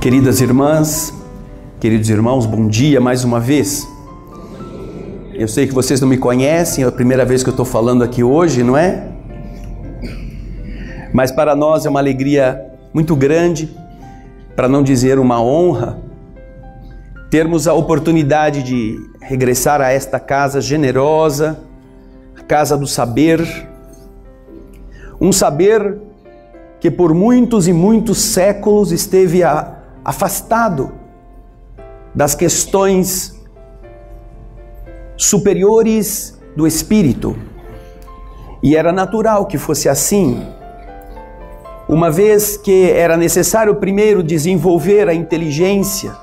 Queridas irmãs, queridos irmãos, bom dia mais uma vez. Eu sei que vocês não me conhecem, é a primeira vez que eu estou falando aqui hoje, não é? Mas para nós é uma alegria muito grande, para não dizer uma honra, termos a oportunidade de regressar a esta casa generosa, a casa do saber, um saber que por muitos e muitos séculos esteve afastado das questões superiores do espírito. E era natural que fosse assim, uma vez que era necessário primeiro desenvolver a inteligência,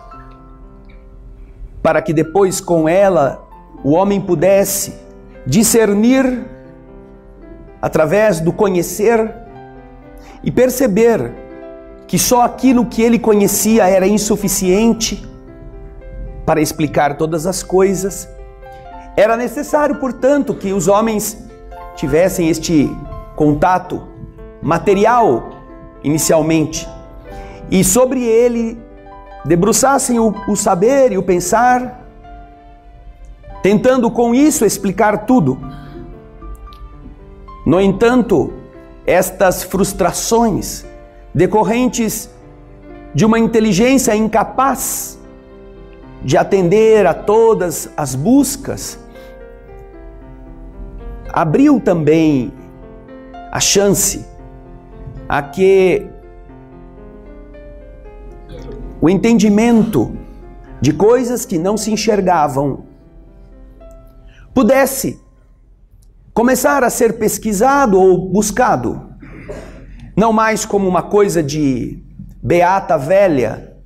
para que depois com ela o homem pudesse discernir através do conhecer e perceber que só aquilo que ele conhecia era insuficiente para explicar todas as coisas. Era necessário, portanto, que os homens tivessem este contato material inicialmente e sobre ele debruçassem o saber e o pensar, tentando com isso explicar tudo. No entanto, estas frustrações decorrentes de uma inteligência incapaz de atender a todas as buscas, abriu também a chance a que o entendimento de coisas que não se enxergavam pudesse começar a ser pesquisado ou buscado, não mais como uma coisa de beata velha,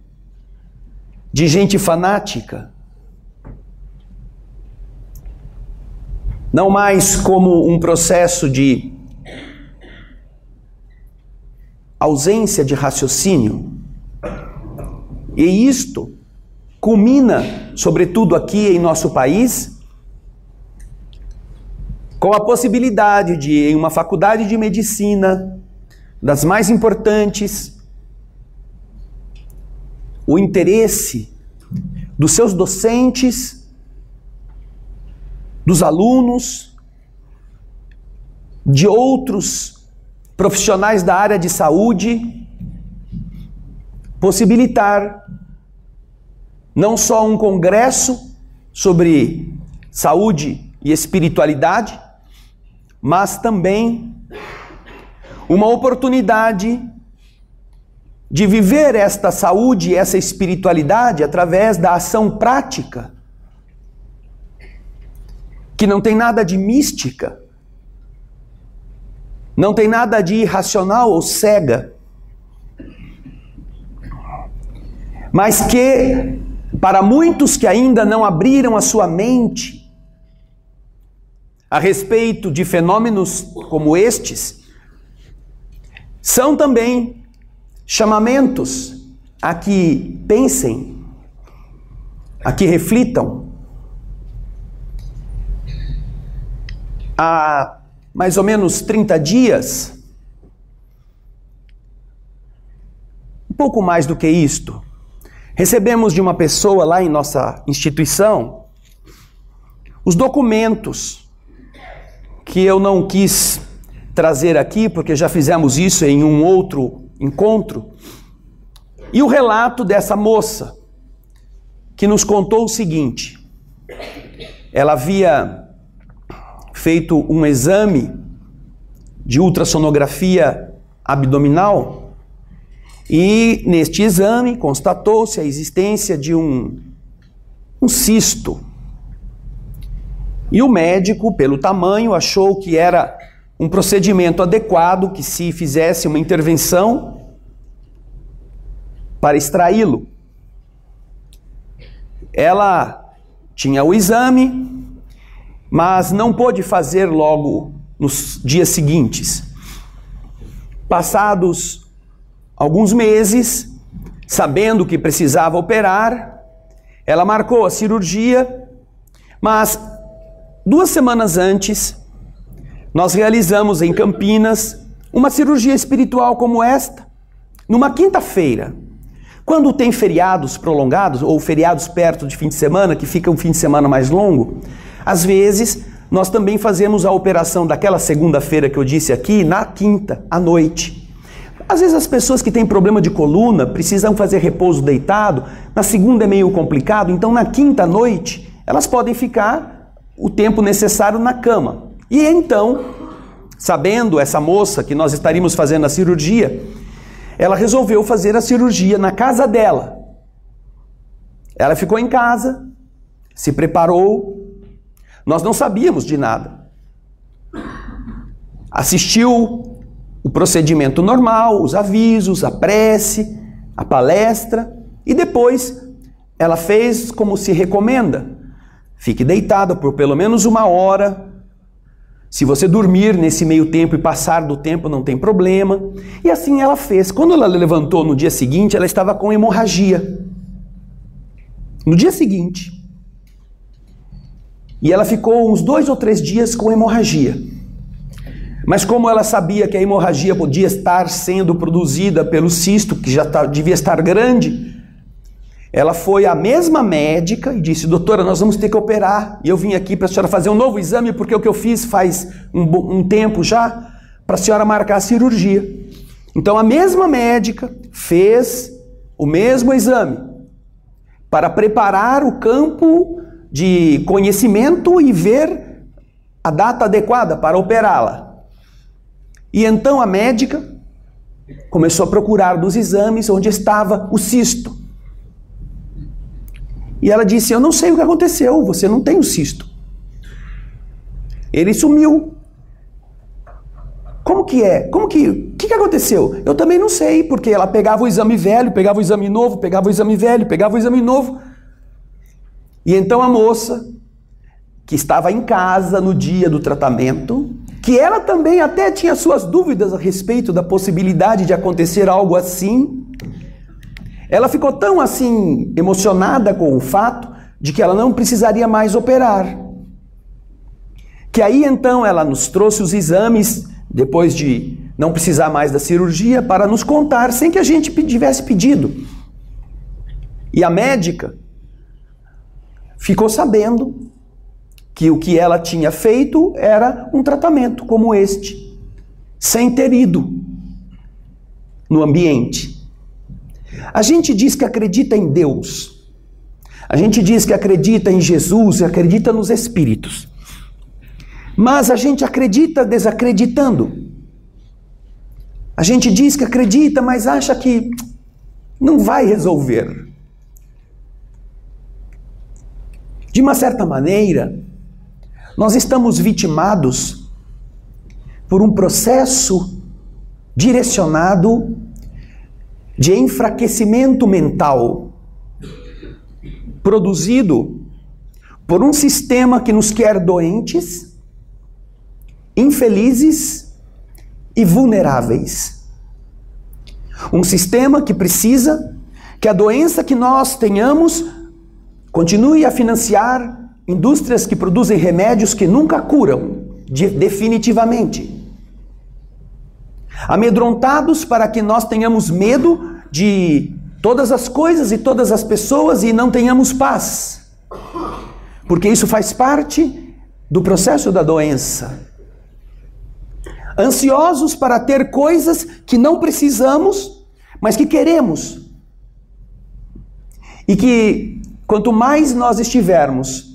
de gente fanática, não mais como um processo de ausência de raciocínio. E isto culmina, sobretudo aqui em nosso país, com a possibilidade de, em uma faculdade de medicina, das mais importantes, o interesse dos seus docentes, dos alunos, de outros profissionais da área de saúde, possibilitar não só um congresso sobre saúde e espiritualidade, mas também uma oportunidade de viver esta saúde e essa espiritualidade através da ação prática, que não tem nada de mística, não tem nada de irracional ou cega, mas que, para muitos que ainda não abriram a sua mente a respeito de fenômenos como estes, são também chamamentos a que pensem, a que reflitam. Há mais ou menos 30 dias, um pouco mais do que isto, recebemos de uma pessoa lá em nossa instituição os documentos que eu não quis trazer aqui, porque já fizemos isso em um outro encontro, e o relato dessa moça, que nos contou o seguinte: ela havia feito um exame de ultrassonografia abdominal e neste exame constatou-se a existência de um cisto. E o médico, pelo tamanho, achou que era um procedimento adequado, que se fizesse uma intervenção para extraí-lo. Ela tinha o exame, mas não pôde fazer logo nos dias seguintes. Passados alguns meses, sabendo que precisava operar, ela marcou a cirurgia, mas 2 semanas antes, nós realizamos em Campinas uma cirurgia espiritual como esta, numa quinta-feira, Quando tem feriados prolongados, ou feriados perto de fim de semana, que fica um fim de semana mais longo, às vezes nós também fazemos a operação daquela segunda-feira que eu disse aqui, na quinta, à noite. Às vezes as pessoas que têm problema de coluna precisam fazer repouso deitado, na segunda é meio complicado, então na quinta à noite elas podem ficar o tempo necessário na cama. E então, sabendo essa moça que nós estaríamos fazendo a cirurgia, ela resolveu fazer a cirurgia na casa dela. Ela ficou em casa, se preparou, nós não sabíamos de nada. Assistiu o procedimento normal, os avisos, a prece, a palestra, e depois ela fez como se recomenda. Fique deitada por pelo menos 1 hora. Se você dormir nesse meio tempo e passar do tempo, não tem problema. E assim ela fez. Quando ela levantou no dia seguinte, ela estava com hemorragia. No dia seguinte. E ela ficou uns 2 ou 3 dias com hemorragia. Mas como ela sabia que a hemorragia podia estar sendo produzida pelo cisto, que já devia estar grande, ela foi à mesma médica e disse: doutora, nós vamos ter que operar. E eu vim aqui para a senhora fazer um novo exame, porque o que eu fiz faz um tempo já, para a senhora marcar a cirurgia. Então a mesma médica fez o mesmo exame, para preparar o campo de conhecimento e ver a data adequada para operá-la. E então a médica começou a procurar nos exames onde estava o cisto. E ela disse: eu não sei o que aconteceu, você não tem o cisto. Ele sumiu. Como que é? O que aconteceu? Eu também não sei, porque ela pegava o exame velho, pegava o exame novo, pegava o exame velho, pegava o exame novo. E então a moça, que estava em casa no dia do tratamento, que ela também até tinha suas dúvidas a respeito da possibilidade de acontecer algo assim, ela ficou tão assim emocionada com o fato de que ela não precisaria mais operar. Que aí então ela nos trouxe os exames, depois de não precisar mais da cirurgia, para nos contar, sem que a gente tivesse pedido. E a médica ficou sabendo que o que ela tinha feito era um tratamento como este, sem ter ido no ambiente. A gente diz que acredita em Deus, a gente diz que acredita em Jesus, acredita nos Espíritos, mas a gente acredita desacreditando. A gente diz que acredita, mas acha que não vai resolver. De uma certa maneira, nós estamos vitimados por um processo direcionado de enfraquecimento mental, produzido por um sistema que nos quer doentes, infelizes e vulneráveis. Um sistema que precisa que a doença que nós tenhamos continue a financiar indústrias que produzem remédios que nunca curam definitivamente. Amedrontados para que nós tenhamos medo de todas as coisas e todas as pessoas e não tenhamos paz. Porque isso faz parte do processo da doença. Ansiosos para ter coisas que não precisamos, mas que queremos. E que quanto mais nós estivermos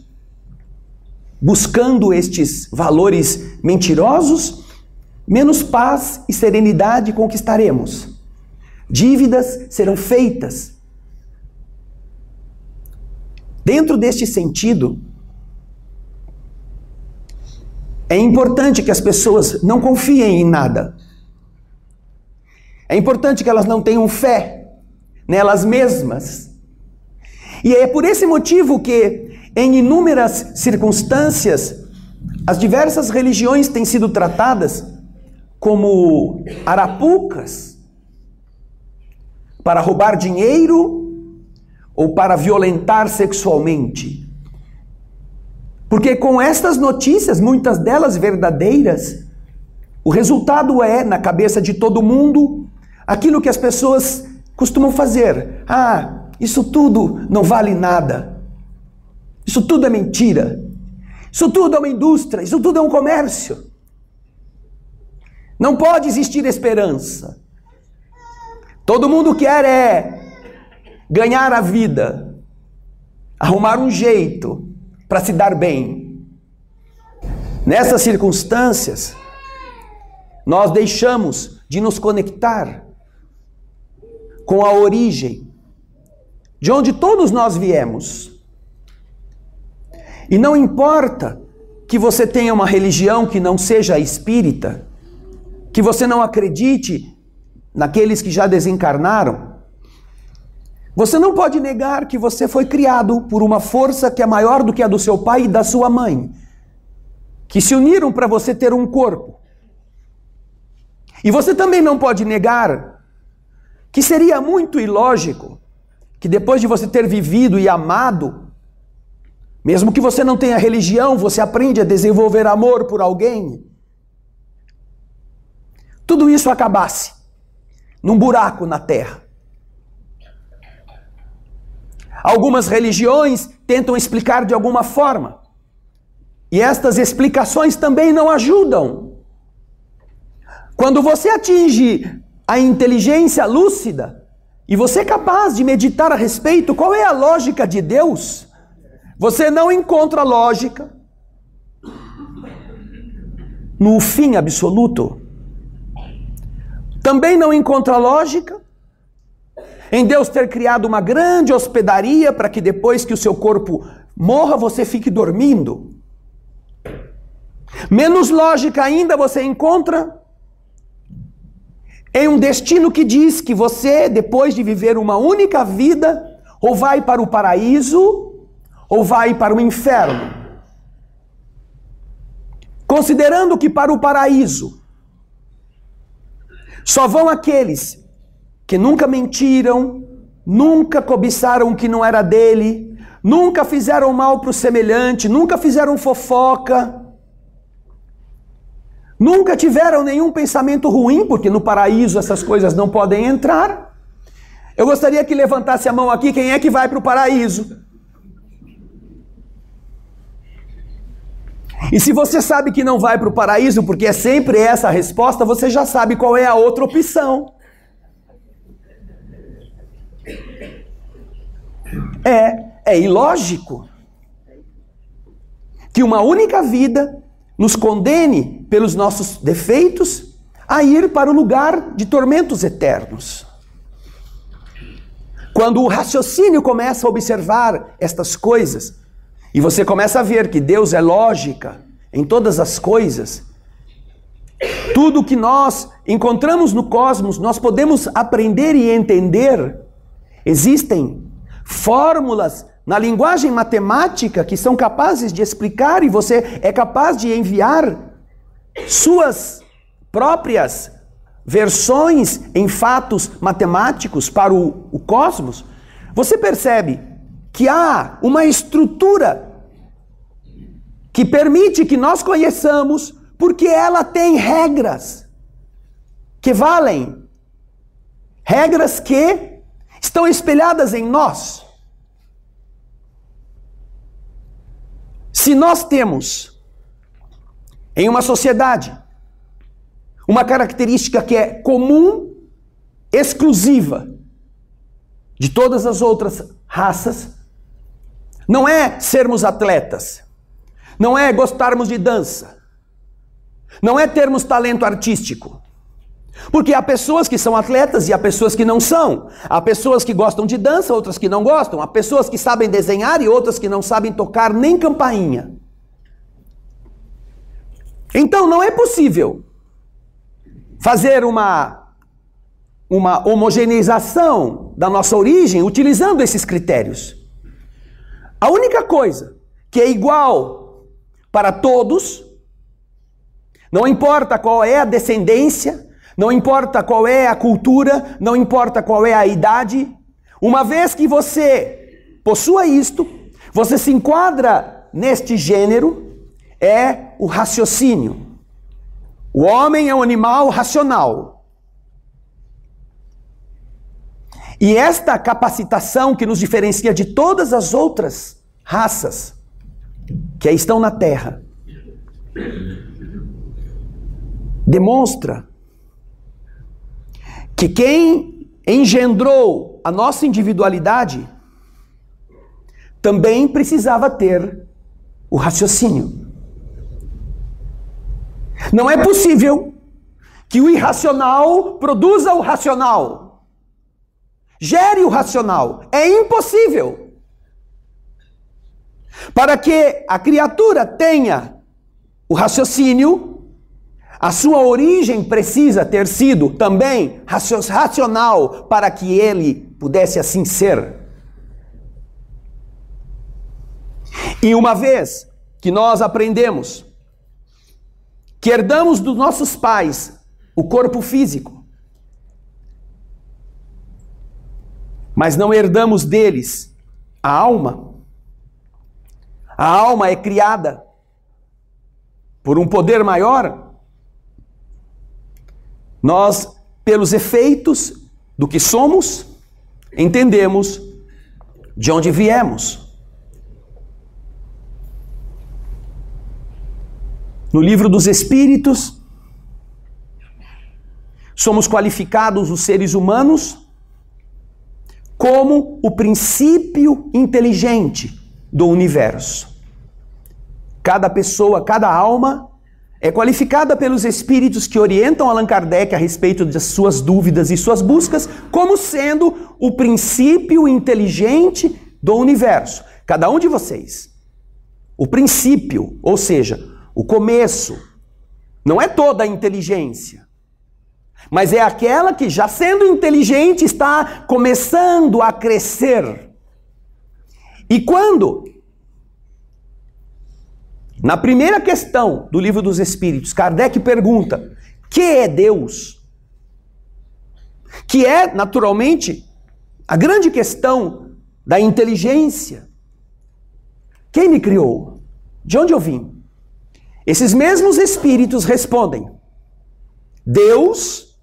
buscando estes valores mentirosos, menos paz e serenidade conquistaremos. Dívidas serão feitas. Dentro deste sentido, é importante que as pessoas não confiem em nada. É importante que elas não tenham fé nelas mesmas. E é por esse motivo que, em inúmeras circunstâncias, as diversas religiões têm sido tratadas como arapucas para roubar dinheiro ou para violentar sexualmente. Porque com estas notícias, muitas delas verdadeiras, o resultado é, na cabeça de todo mundo, aquilo que as pessoas costumam fazer. Ah, isso tudo não vale nada. Isso tudo é mentira. Isso tudo é uma indústria. Isso tudo é um comércio. Não pode existir esperança. Todo mundo quer ganhar a vida, arrumar um jeito para se dar bem. Nessas circunstâncias, nós deixamos de nos conectar com a origem, de onde todos nós viemos. E não importa que você tenha uma religião que não seja espírita, que você não acredite naqueles que já desencarnaram, você não pode negar que você foi criado por uma força que é maior do que a do seu pai e da sua mãe, que se uniram para você ter um corpo. E você também não pode negar que seria muito ilógico que depois de você ter vivido e amado, mesmo que você não tenha religião, você aprende a desenvolver amor por alguém, tudo isso acabasse num buraco na terra. Algumas religiões tentam explicar de alguma forma, e estas explicações também não ajudam. Quando você atinge a inteligência lúcida, e você é capaz de meditar a respeito, qual é a lógica de Deus? Você não encontra lógica no fim absoluto. Também não encontra lógica em Deus ter criado uma grande hospedaria para que depois que o seu corpo morra, você fique dormindo. Menos lógica ainda você encontra em um destino que diz que você, depois de viver uma única vida, ou vai para o paraíso, ou vai para o inferno. Considerando que para o paraíso só vão aqueles que nunca mentiram, nunca cobiçaram o que não era dele, nunca fizeram mal para o semelhante, nunca fizeram fofoca, nunca tiveram nenhum pensamento ruim, porque no paraíso essas coisas não podem entrar. Eu gostaria que levantasse a mão aqui, quem é que vai para o paraíso? E se você sabe que não vai para o paraíso, porque é sempre essa a resposta, você já sabe qual é a outra opção. É ilógico que uma única vida nos condene pelos nossos defeitos a ir para o lugar de tormentos eternos. Quando o raciocínio começa a observar estas coisas, e você começa a ver que Deus é lógica em todas as coisas, tudo que nós encontramos no cosmos, nós podemos aprender e entender. Existem fórmulas na linguagem matemática que são capazes de explicar, e você é capaz de enviar suas próprias versões em fatos matemáticos para o cosmos. Você percebe que há uma estrutura que permite que nós conheçamos, porque ela tem regras que valem, regras que estão espelhadas em nós. Se nós temos em uma sociedade uma característica que é comum, exclusiva de todas as outras raças, não é sermos atletas, não é gostarmos de dança, não é termos talento artístico. Porque há pessoas que são atletas e há pessoas que não são. Há pessoas que gostam de dança, outras que não gostam. Há pessoas que sabem desenhar e outras que não sabem tocar nem campainha. Então não é possível fazer uma homogeneização da nossa origem utilizando esses critérios. A única coisa que é igual para todos, não importa qual é a descendência, não importa qual é a cultura, não importa qual é a idade, uma vez que você possua isto, você se enquadra neste gênero, é o raciocínio. O homem é um animal racional. E esta capacitação que nos diferencia de todas as outras raças que estão na Terra, demonstra que quem engendrou a nossa individualidade também precisava ter o raciocínio. Não é possível que o irracional produza o racional, gere o racional. É impossível. Para que a criatura tenha o raciocínio, a sua origem precisa ter sido também racional para que ele pudesse assim ser. E uma vez que nós aprendemos que herdamos dos nossos pais o corpo físico, mas não herdamos deles a alma é criada por um poder maior. Nós, pelos efeitos do que somos, entendemos de onde viemos. No livro dos Espíritos, somos qualificados, os seres humanos, como o princípio inteligente do universo. Cada pessoa, cada alma é qualificada pelos espíritos que orientam Allan Kardec a respeito das suas dúvidas e suas buscas, como sendo o princípio inteligente do universo. Cada um de vocês. O princípio, ou seja, o começo, não é toda a inteligência, mas é aquela que, já sendo inteligente, está começando a crescer. E quando, na primeira questão do Livro dos Espíritos, Kardec pergunta: que é Deus? Que é, naturalmente, a grande questão da inteligência. Quem me criou? De onde eu vim? Esses mesmos espíritos respondem: Deus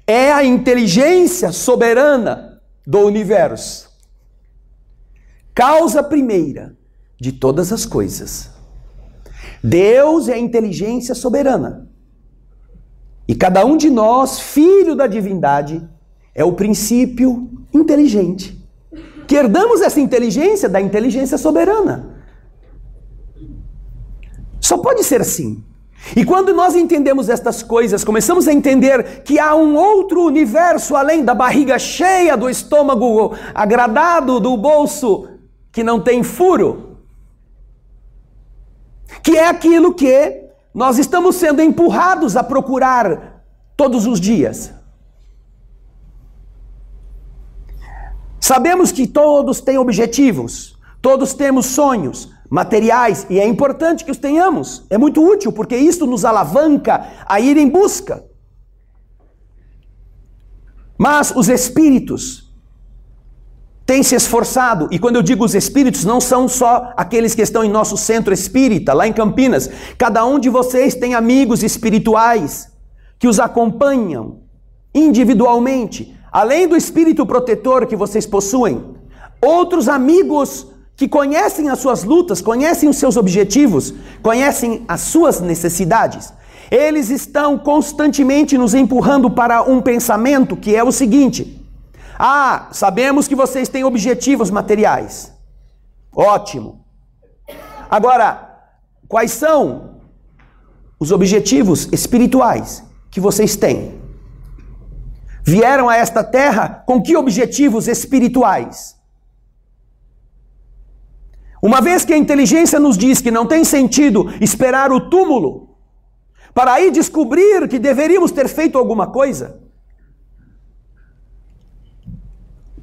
é a inteligência soberana do universo, causa primeira de todas as coisas. Deus é a inteligência soberana. E cada um de nós, filho da divindade, é o princípio inteligente. Que herdamos essa inteligência da inteligência soberana. Só pode ser assim. E quando nós entendemos estas coisas, começamos a entender que há um outro universo além da barriga cheia, do estômago agradado, do bolso que não tem furo. Que é aquilo que nós estamos sendo empurrados a procurar todos os dias. Sabemos que todos têm objetivos, todos temos sonhos materiais, e é importante que os tenhamos. É muito útil, porque isso nos alavanca a ir em busca. Mas os espíritos têm se esforçado, e quando eu digo os espíritos, não são só aqueles que estão em nosso centro espírita, lá em Campinas. Cada um de vocês tem amigos espirituais que os acompanham individualmente. Além do espírito protetor que vocês possuem, outros amigos que conhecem as suas lutas, conhecem os seus objetivos, conhecem as suas necessidades. Eles estão constantemente nos empurrando para um pensamento que é o seguinte: sabemos que vocês têm objetivos materiais. Ótimo. Agora, quais são os objetivos espirituais que vocês têm? Vieram a esta terra com que objetivos espirituais? Uma vez que a inteligência nos diz que não tem sentido esperar o túmulo para aí descobrir que deveríamos ter feito alguma coisa,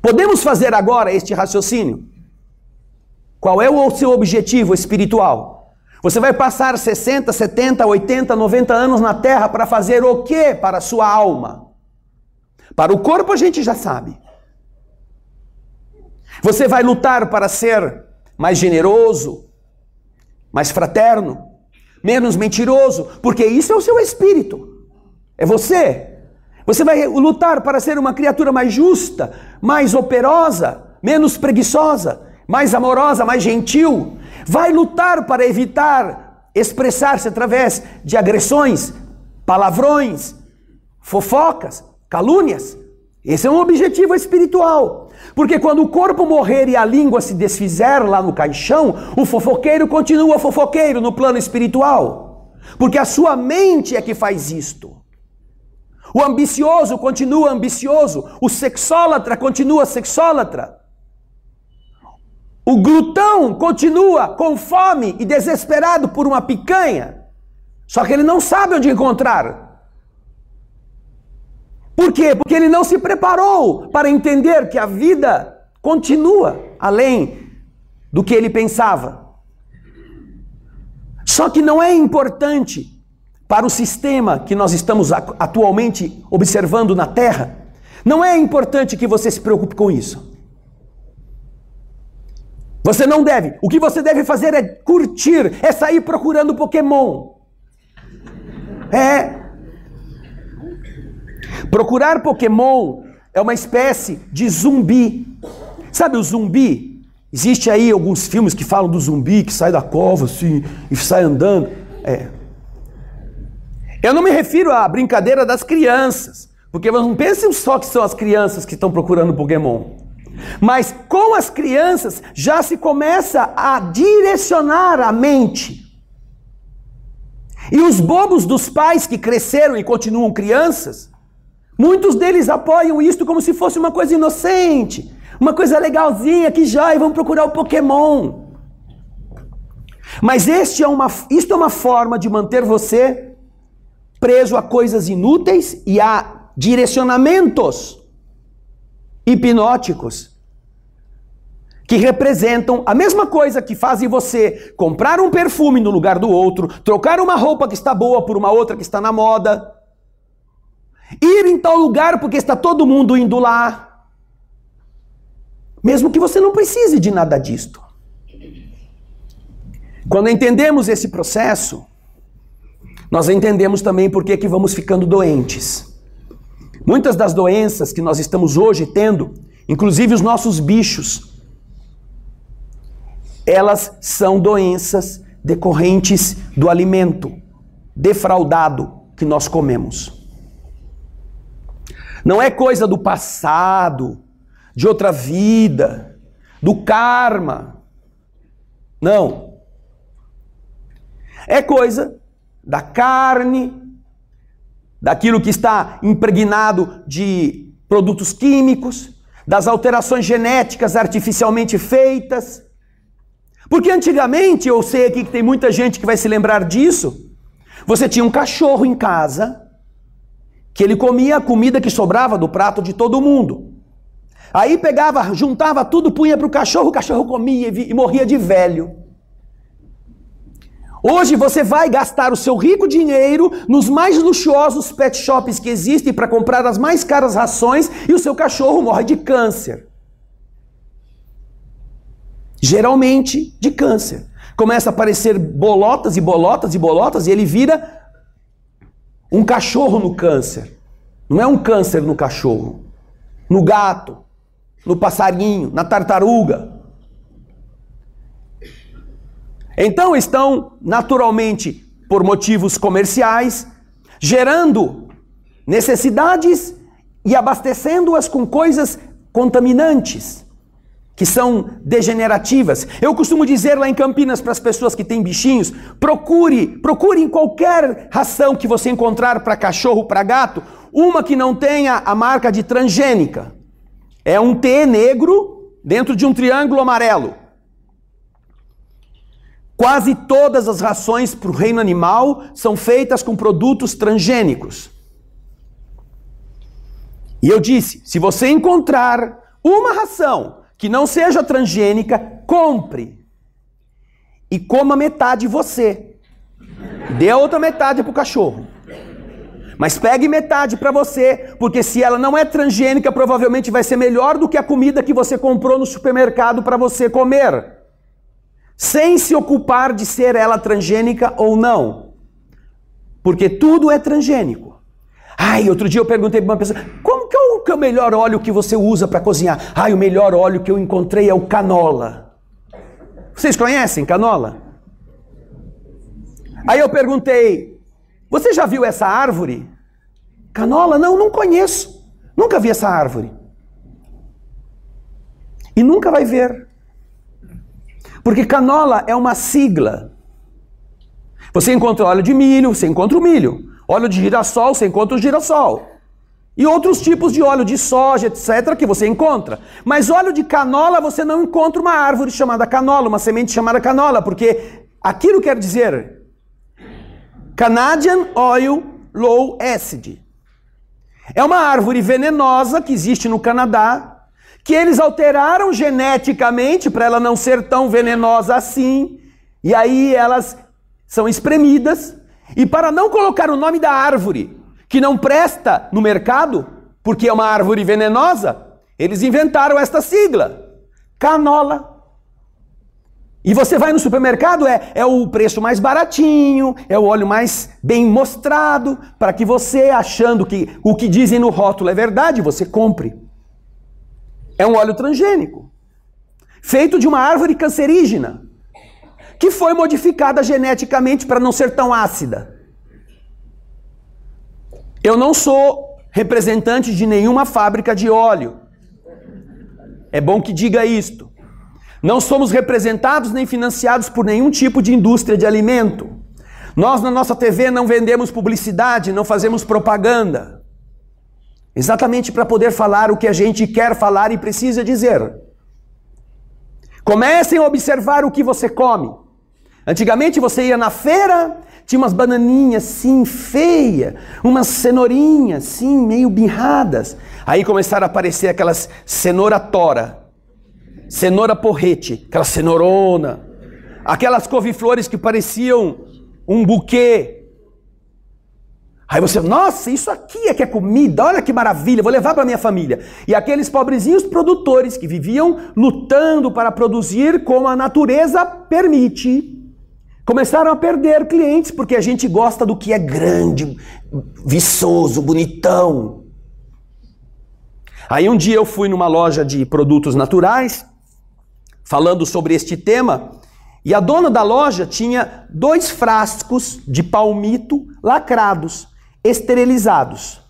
podemos fazer agora este raciocínio? Qual é o seu objetivo espiritual? Você vai passar 60, 70, 80, 90 anos na Terra para fazer o quê para a sua alma? Para o corpo a gente já sabe. Você vai lutar para ser mais generoso, mais fraterno, menos mentiroso, porque isso é o seu espírito. É você. Você vai lutar para ser uma criatura mais justa, mais operosa, menos preguiçosa, mais amorosa, mais gentil. Vai lutar para evitar expressar-se através de agressões, palavrões, fofocas, calúnias. Esse é um objetivo espiritual. Porque quando o corpo morrer e a língua se desfizer lá no caixão, o fofoqueiro continua fofoqueiro no plano espiritual. Porque a sua mente é que faz isto. O ambicioso continua ambicioso. O sexólatra continua sexólatra. O glutão continua com fome e desesperado por uma picanha. Só que ele não sabe onde encontrar. Por quê? Porque ele não se preparou para entender que a vida continua além do que ele pensava. Só que não é importante para o sistema que nós estamos atualmente observando na Terra. Não é importante que você se preocupe com isso. Você não deve. O que você deve fazer é curtir, é sair procurando Pokémon. Procurar Pokémon é uma espécie de zumbi. Sabe o zumbi? Existe aí alguns filmes que falam do zumbi que sai da cova assim e sai andando. Eu não me refiro à brincadeira das crianças, porque não pensem só que são as crianças que estão procurando Pokémon. Mas com as crianças já se começa a direcionar a mente. E os bobos dos pais que cresceram e continuam crianças, muitos deles apoiam isto como se fosse uma coisa inocente, uma coisa legalzinha, que já, e vão procurar o Pokémon. Mas isto é uma forma de manter você preso a coisas inúteis e a direcionamentos hipnóticos que representam a mesma coisa que fazem você comprar um perfume no lugar do outro, trocar uma roupa que está boa por uma outra que está na moda, ir em tal lugar porque está todo mundo indo lá, mesmo que você não precise de nada disto. Quando entendemos esse processo, nós entendemos também por que vamos ficando doentes. Muitas das doenças que nós estamos hoje tendo, inclusive os nossos bichos, elas são doenças decorrentes do alimento defraudado que nós comemos. Não é coisa do passado, de outra vida, do karma. Não. É coisa da carne, daquilo que está impregnado de produtos químicos, das alterações genéticas artificialmente feitas. Porque antigamente, eu sei aqui que tem muita gente que vai se lembrar disso, você tinha um cachorro em casa, que ele comia a comida que sobrava do prato de todo mundo. Aí pegava, juntava tudo, punha para o cachorro comia e morria de velho. Hoje você vai gastar o seu rico dinheiro nos mais luxuosos pet shops que existem para comprar as mais caras rações e o seu cachorro morre de câncer. Geralmente de câncer. Começa a aparecer bolotas e bolotas e bolotas e ele vira um cachorro no câncer. Não é um câncer no cachorro, no gato, no passarinho, na tartaruga. Então estão, naturalmente, por motivos comerciais, gerando necessidades e abastecendo-as com coisas contaminantes, que são degenerativas. Eu costumo dizer lá em Campinas para as pessoas que têm bichinhos, procure em qualquer ração que você encontrar para cachorro, para gato, uma que não tenha a marca de transgênica. É um T negro dentro de um triângulo amarelo. Quase todas as rações para o reino animal são feitas com produtos transgênicos. E eu disse, se você encontrar uma ração que não seja transgênica, compre. E coma metade você. Dê a outra metade para o cachorro. Mas pegue metade para você, porque se ela não é transgênica, provavelmente vai ser melhor do que a comida que você comprou no supermercado para você comer. Sem se ocupar de ser ela transgênica ou não. Porque tudo é transgênico. Outro dia eu perguntei para uma pessoa, como que é o melhor óleo que você usa para cozinhar? O melhor óleo que eu encontrei é o canola. Vocês conhecem canola? Aí eu perguntei, você já viu essa árvore? Canola? Não conheço. Nunca vi essa árvore. E nunca vai ver. Porque canola é uma sigla. Você encontra óleo de milho, você encontra o milho. Óleo de girassol, você encontra o girassol. E outros tipos de óleo de soja, etc., que você encontra. Mas óleo de canola, você não encontra uma árvore chamada canola, uma semente chamada canola, porque aquilo quer dizer Canadian Oil Low Acid. É uma árvore venenosa que existe no Canadá, que eles alteraram geneticamente para ela não ser tão venenosa assim, e aí elas são espremidas, e para não colocar o nome da árvore, que não presta no mercado, porque é uma árvore venenosa, eles inventaram esta sigla, canola. E você vai no supermercado, é o preço mais baratinho, é o óleo mais bem mostrado, para que você, achando que o que dizem no rótulo é verdade, você compre. É um óleo transgênico, feito de uma árvore cancerígena, que foi modificada geneticamente para não ser tão ácida. Eu não sou representante de nenhuma fábrica de óleo. É bom que diga isto. Não somos representados nem financiados por nenhum tipo de indústria de alimento. Nós na nossa TV não vendemos publicidade, não fazemos propaganda. Exatamente para poder falar o que a gente quer falar e precisa dizer. Comecem a observar o que você come. Antigamente você ia na feira, tinha umas bananinhas assim, feia, umas cenourinhas assim, meio birradas. Aí começaram a aparecer aquelas cenoura tora, cenoura porrete, aquela cenourona, aquelas couve-flores que pareciam um buquê. Aí você, nossa, isso aqui é que é comida, olha que maravilha, vou levar para minha família. E aqueles pobrezinhos produtores que viviam lutando para produzir como a natureza permite, começaram a perder clientes, porque a gente gosta do que é grande, viçoso, bonitão. Aí um dia eu fui numa loja de produtos naturais, falando sobre este tema, e a dona da loja tinha 2 frascos de palmito lacrados, esterilizados,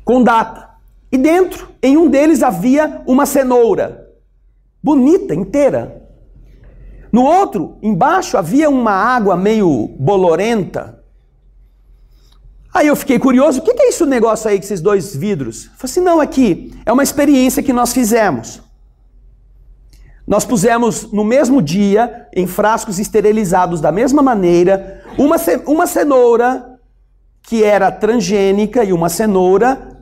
com data. E dentro, em um deles havia uma cenoura, bonita, inteira. No outro, embaixo, havia uma água meio bolorenta. Aí eu fiquei curioso, o que é esse negócio aí com esses 2 vidros? Eu falei assim, não, aqui é uma experiência que nós fizemos. Nós pusemos no mesmo dia, em frascos esterilizados da mesma maneira, uma cenoura que era transgênica e uma cenoura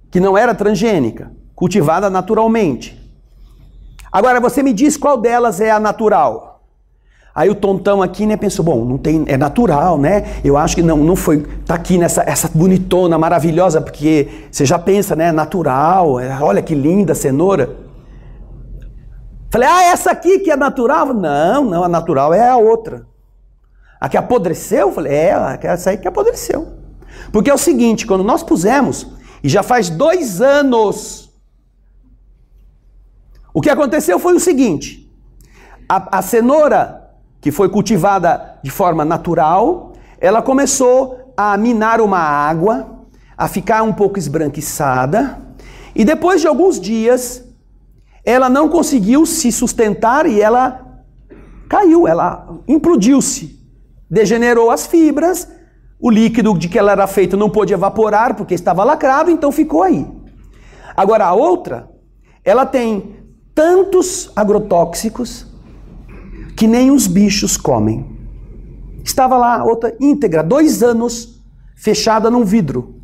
que não era transgênica, cultivada naturalmente. Agora você me diz qual delas é a natural. Aí o tontão aqui, né, pensou, bom, não tem, é natural, né? Eu acho que não foi, tá aqui essa bonitona maravilhosa, porque você já pensa, né, natural, olha que linda a cenoura. Falei, essa aqui que é natural? Não, a natural é a outra. A que apodreceu? Falei, essa aí que apodreceu. Porque é o seguinte, quando nós pusemos, e já faz 2 anos, o que aconteceu foi o seguinte, a cenoura, que foi cultivada de forma natural, ela começou a minar uma água, a ficar um pouco esbranquiçada, e depois de alguns dias, ela não conseguiu se sustentar e ela caiu, ela implodiu-se, degenerou as fibras, o líquido de que ela era feita não pôde evaporar porque estava lacrado, então ficou aí. Agora a outra, ela tem tantos agrotóxicos que nem os bichos comem. Estava lá, outra íntegra, 2 anos, fechada num vidro.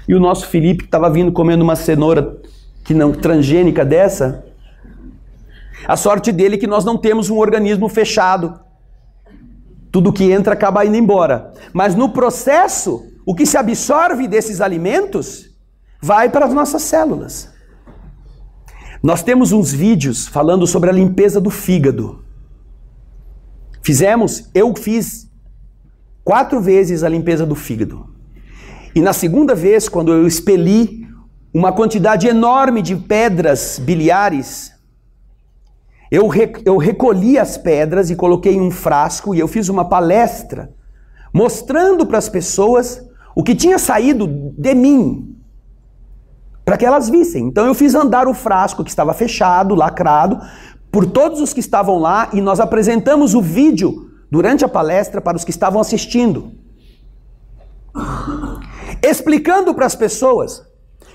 E o nosso Felipe estava vindo comendo uma cenoura que não transgênica dessa, a sorte dele é que nós não temos um organismo fechado. Tudo que entra acaba indo embora. Mas no processo, o que se absorve desses alimentos vai para as nossas células. Nós temos uns vídeos falando sobre a limpeza do fígado. Eu fiz 4 vezes a limpeza do fígado. E na segunda vez, quando eu expeli uma quantidade enorme de pedras biliares, eu recolhi as pedras e coloquei em um frasco e eu fiz uma palestra mostrando para as pessoas o que tinha saído de mim, para que elas vissem. Então eu fiz andar o frasco que estava fechado, lacrado, por todos os que estavam lá, e nós apresentamos o vídeo durante a palestra para os que estavam assistindo, explicando para as pessoas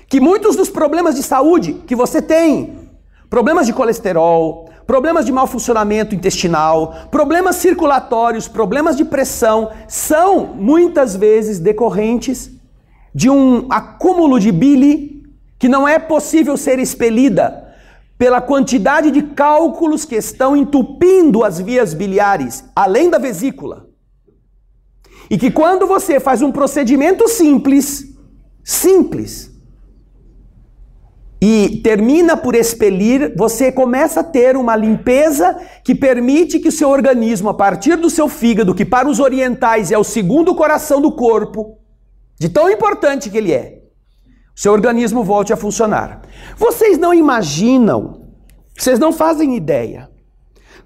que muitos dos problemas de saúde que você tem, problemas de colesterol, problemas de mau funcionamento intestinal, problemas circulatórios, problemas de pressão, são muitas vezes decorrentes de um acúmulo de bile que não é possível ser expelida pela quantidade de cálculos que estão entupindo as vias biliares, além da vesícula. E que quando você faz um procedimento simples, e termina por expelir, você começa a ter uma limpeza que permite que o seu organismo, a partir do seu fígado, que para os orientais é o segundo coração do corpo, de tão importante que ele é, o seu organismo volte a funcionar. Vocês não imaginam, vocês não fazem ideia,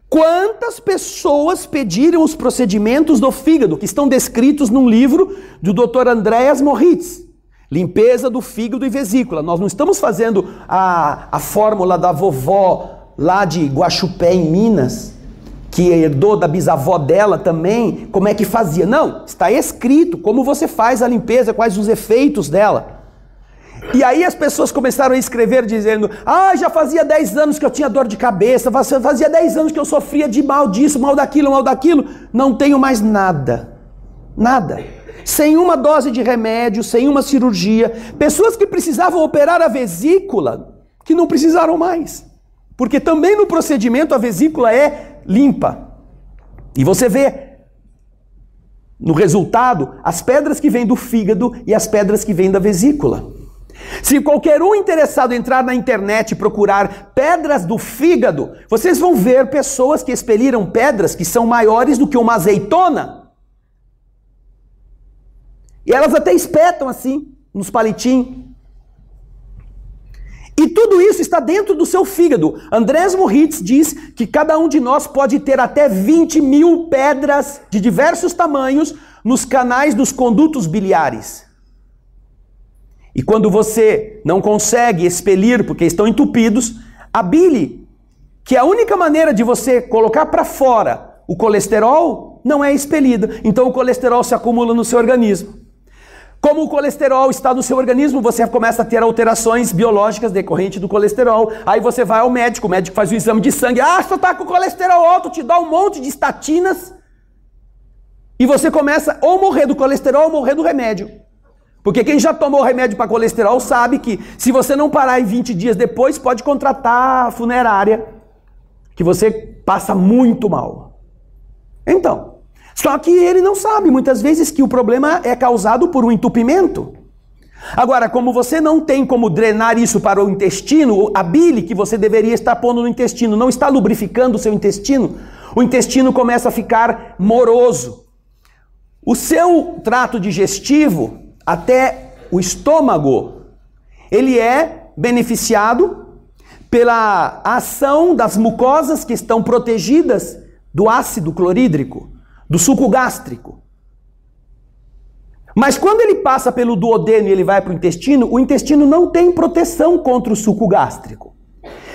quantas pessoas pediram os procedimentos do fígado, que estão descritos num livro do Dr. Andreas Moritz, limpeza do fígado e vesícula. Nós não estamos fazendo a fórmula da vovó lá de Guaxupé, em Minas, que herdou da bisavó dela também, como é que fazia. Não, está escrito como você faz a limpeza, quais os efeitos dela. E aí as pessoas começaram a escrever dizendo: já fazia 10 anos que eu tinha dor de cabeça, fazia 10 anos que eu sofria de mal disso, mal daquilo, não tenho mais nada. Nada. Sem uma dose de remédio, sem uma cirurgia. Pessoas que precisavam operar a vesícula, que não precisaram mais. Porque também no procedimento a vesícula é limpa. E você vê no resultado as pedras que vêm do fígado e as pedras que vêm da vesícula. Se qualquer um interessado entrar na internet e procurar pedras do fígado, vocês vão ver pessoas que expeliram pedras que são maiores do que uma azeitona. E elas até espetam assim, nos palitinhos. E tudo isso está dentro do seu fígado. Andreas Moritz diz que cada um de nós pode ter até 20.000 pedras de diversos tamanhos nos canais dos condutos biliares. E quando você não consegue expelir porque estão entupidos, a bile, que é a única maneira de você colocar para fora o colesterol, não é expelida. Então o colesterol se acumula no seu organismo. Como o colesterol está no seu organismo, você começa a ter alterações biológicas decorrentes do colesterol. Aí você vai ao médico, o médico faz um exame de sangue. Você está com colesterol alto, te dá um monte de estatinas. E você começa ou morrer do colesterol ou morrer do remédio. Porque quem já tomou remédio para colesterol sabe que se você não parar em 20 dias depois, pode contratar a funerária, que você passa muito mal. Então, só que ele não sabe muitas vezes que o problema é causado por um entupimento. Agora, como você não tem como drenar isso para o intestino, a bile que você deveria estar pondo no intestino não está lubrificando o seu intestino, o intestino começa a ficar moroso. O seu trato digestivo, até o estômago, ele é beneficiado pela ação das mucosas que estão protegidas do ácido clorídrico, do suco gástrico. Mas quando ele passa pelo duodeno e ele vai para o intestino não tem proteção contra o suco gástrico.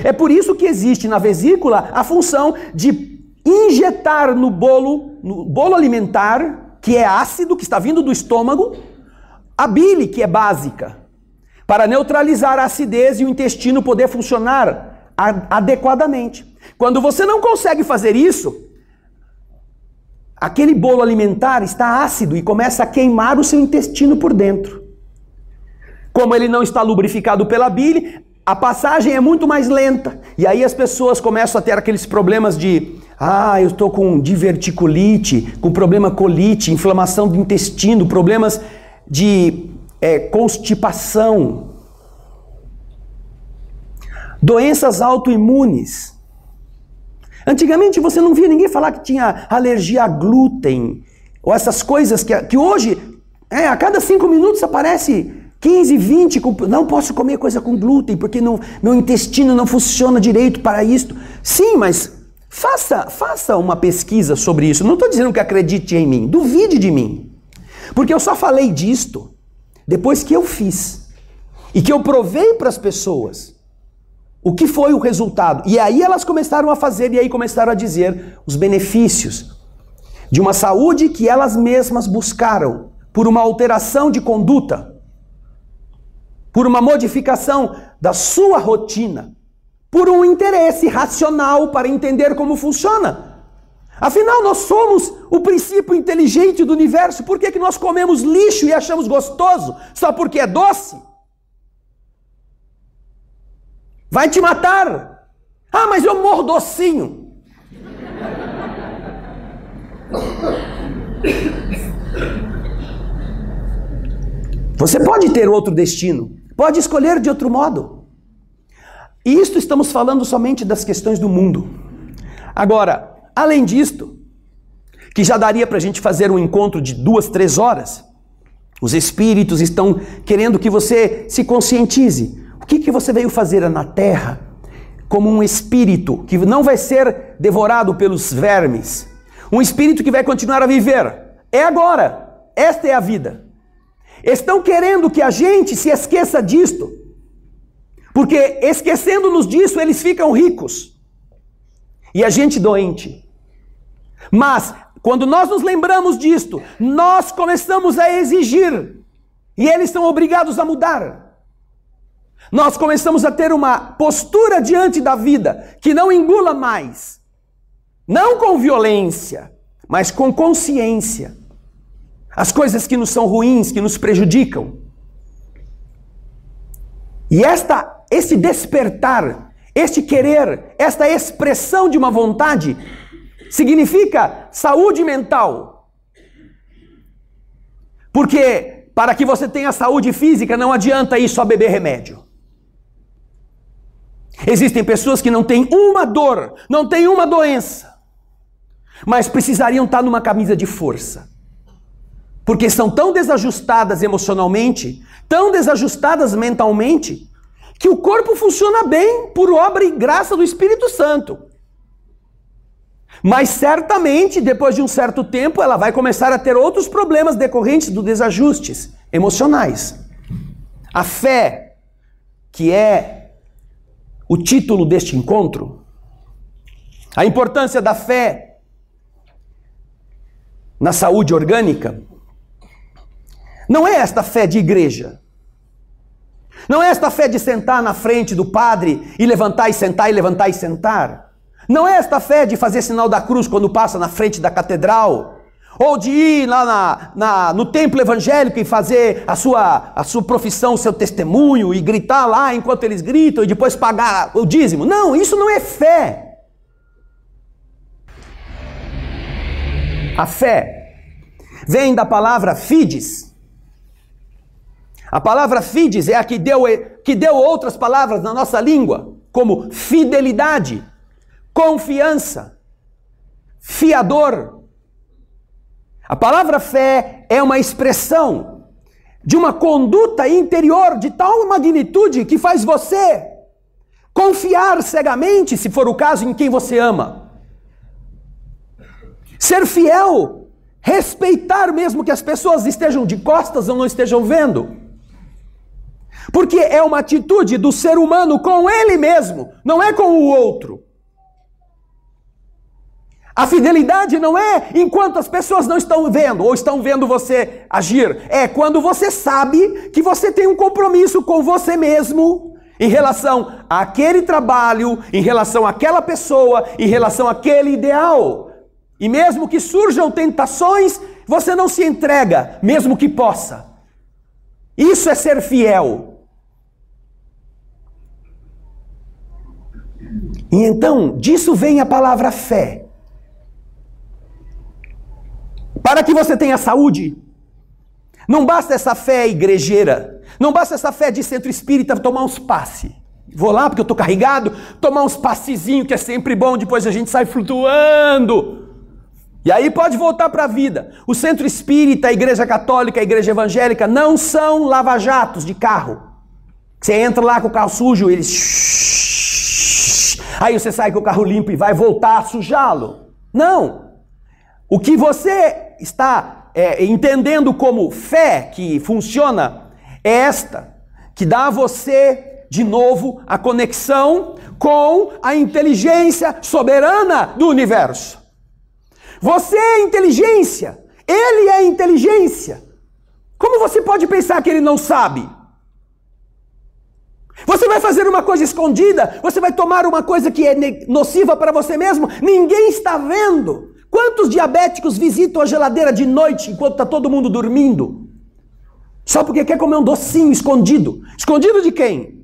É por isso que existe na vesícula a função de injetar no bolo alimentar, que é ácido, que está vindo do estômago, a bile, que é básica, para neutralizar a acidez e o intestino poder funcionar adequadamente. Quando você não consegue fazer isso, aquele bolo alimentar está ácido e começa a queimar o seu intestino por dentro. Como ele não está lubrificado pela bile, a passagem é muito mais lenta. E aí as pessoas começam a ter aqueles problemas de eu estou com diverticulite, com problema colite, inflamação do intestino, problemas de constipação, doenças autoimunes. Antigamente você não via ninguém falar que tinha alergia a glúten, ou essas coisas que hoje, a cada 5 minutos aparece 15, 20, não posso comer coisa com glúten, porque meu intestino não funciona direito para isto. Sim, mas faça uma pesquisa sobre isso. Não estou dizendo que acredite em mim, duvide de mim. Porque eu só falei disto depois que eu fiz. E que eu provei para as pessoas o que foi o resultado. E aí elas começaram a fazer, e aí começaram a dizer os benefícios de uma saúde que elas mesmas buscaram por uma alteração de conduta, por uma modificação da sua rotina, por um interesse racional para entender como funciona. Afinal, nós somos o princípio inteligente do universo. Por que nós comemos lixo e achamos gostoso? Só porque é doce? Vai te matar. Ah, mas eu morro docinho. Você pode ter outro destino, pode escolher de outro modo. E isto estamos falando somente das questões do mundo. Agora, além disto, que já daria para a gente fazer um encontro de 2, 3 horas, os espíritos estão querendo que você se conscientize. O que você veio fazer na Terra como um espírito que não vai ser devorado pelos vermes? Um espírito que vai continuar a viver. É agora. Esta é a vida. Estão querendo que a gente se esqueça disto. Porque esquecendo-nos disso, eles ficam ricos. E a gente doente. Mas, quando nós nos lembramos disto, nós começamos a exigir. E eles são obrigados a mudar. Nós começamos a ter uma postura diante da vida que não engula mais. Não com violência, mas com consciência. As coisas que nos são ruins, que nos prejudicam. E esse despertar, este querer, esta expressão de uma vontade, significa saúde mental. Porque para que você tenha saúde física, não adianta ir só beber remédio. Existem pessoas que não têm uma dor, não têm uma doença, mas precisariam estar numa camisa de força. Porque são tão desajustadas emocionalmente, tão desajustadas mentalmente, que o corpo funciona bem por obra e graça do Espírito Santo. Mas certamente, depois de um certo tempo, ela vai começar a ter outros problemas decorrentes dos desajustes emocionais. A fé, que é o título deste encontro, a importância da fé na saúde orgânica, não é esta fé de igreja. Não é esta fé de sentar na frente do padre e levantar e sentar e levantar e sentar. Não é esta fé de fazer sinal da cruz quando passa na frente da catedral. Ou de ir lá no templo evangélico e fazer a sua profissão, o seu testemunho e gritar lá enquanto eles gritam e depois pagar o dízimo. Não, isso não é fé. A fé vem da palavra fides. A palavra fides é a que deu outras palavras na nossa língua, como fidelidade, confiança, fiador. A palavra fé é uma expressão de uma conduta interior de tal magnitude que faz você confiar cegamente, se for o caso, em quem você ama. Ser fiel, respeitar mesmo que as pessoas estejam de costas ou não estejam vendo. Porque é uma atitude do ser humano com ele mesmo, não é com o outro. A fidelidade não é enquanto as pessoas não estão vendo ou estão vendo você agir. É quando você sabe que você tem um compromisso com você mesmo em relação àquele trabalho, em relação àquela pessoa, em relação àquele ideal. E mesmo que surjam tentações, você não se entrega, mesmo que possa. Isso é ser fiel. E então, disso vem a palavra fé. Para que você tenha saúde, não basta essa fé igrejeira, não basta essa fé de centro espírita tomar uns passes. Vou lá porque eu estou carregado, tomar uns passezinhos que é sempre bom, depois a gente sai flutuando. E aí pode voltar para a vida. O centro espírita, a igreja católica, a igreja evangélica não são lava-jatos de carro. Você entra lá com o carro sujo, eles... Aí você sai com o carro limpo e vai voltar a sujá-lo. Não. O que você está entendendo como fé que funciona é esta, que dá a você, de novo, a conexão com a inteligência soberana do universo. Você é inteligência, ele é inteligência. Como você pode pensar que ele não sabe? Você vai fazer uma coisa escondida, você vai tomar uma coisa que é nociva para você mesmo, ninguém está vendo. Quantos diabéticos visitam a geladeira de noite enquanto está todo mundo dormindo? Só porque quer comer um docinho escondido. Escondido de quem?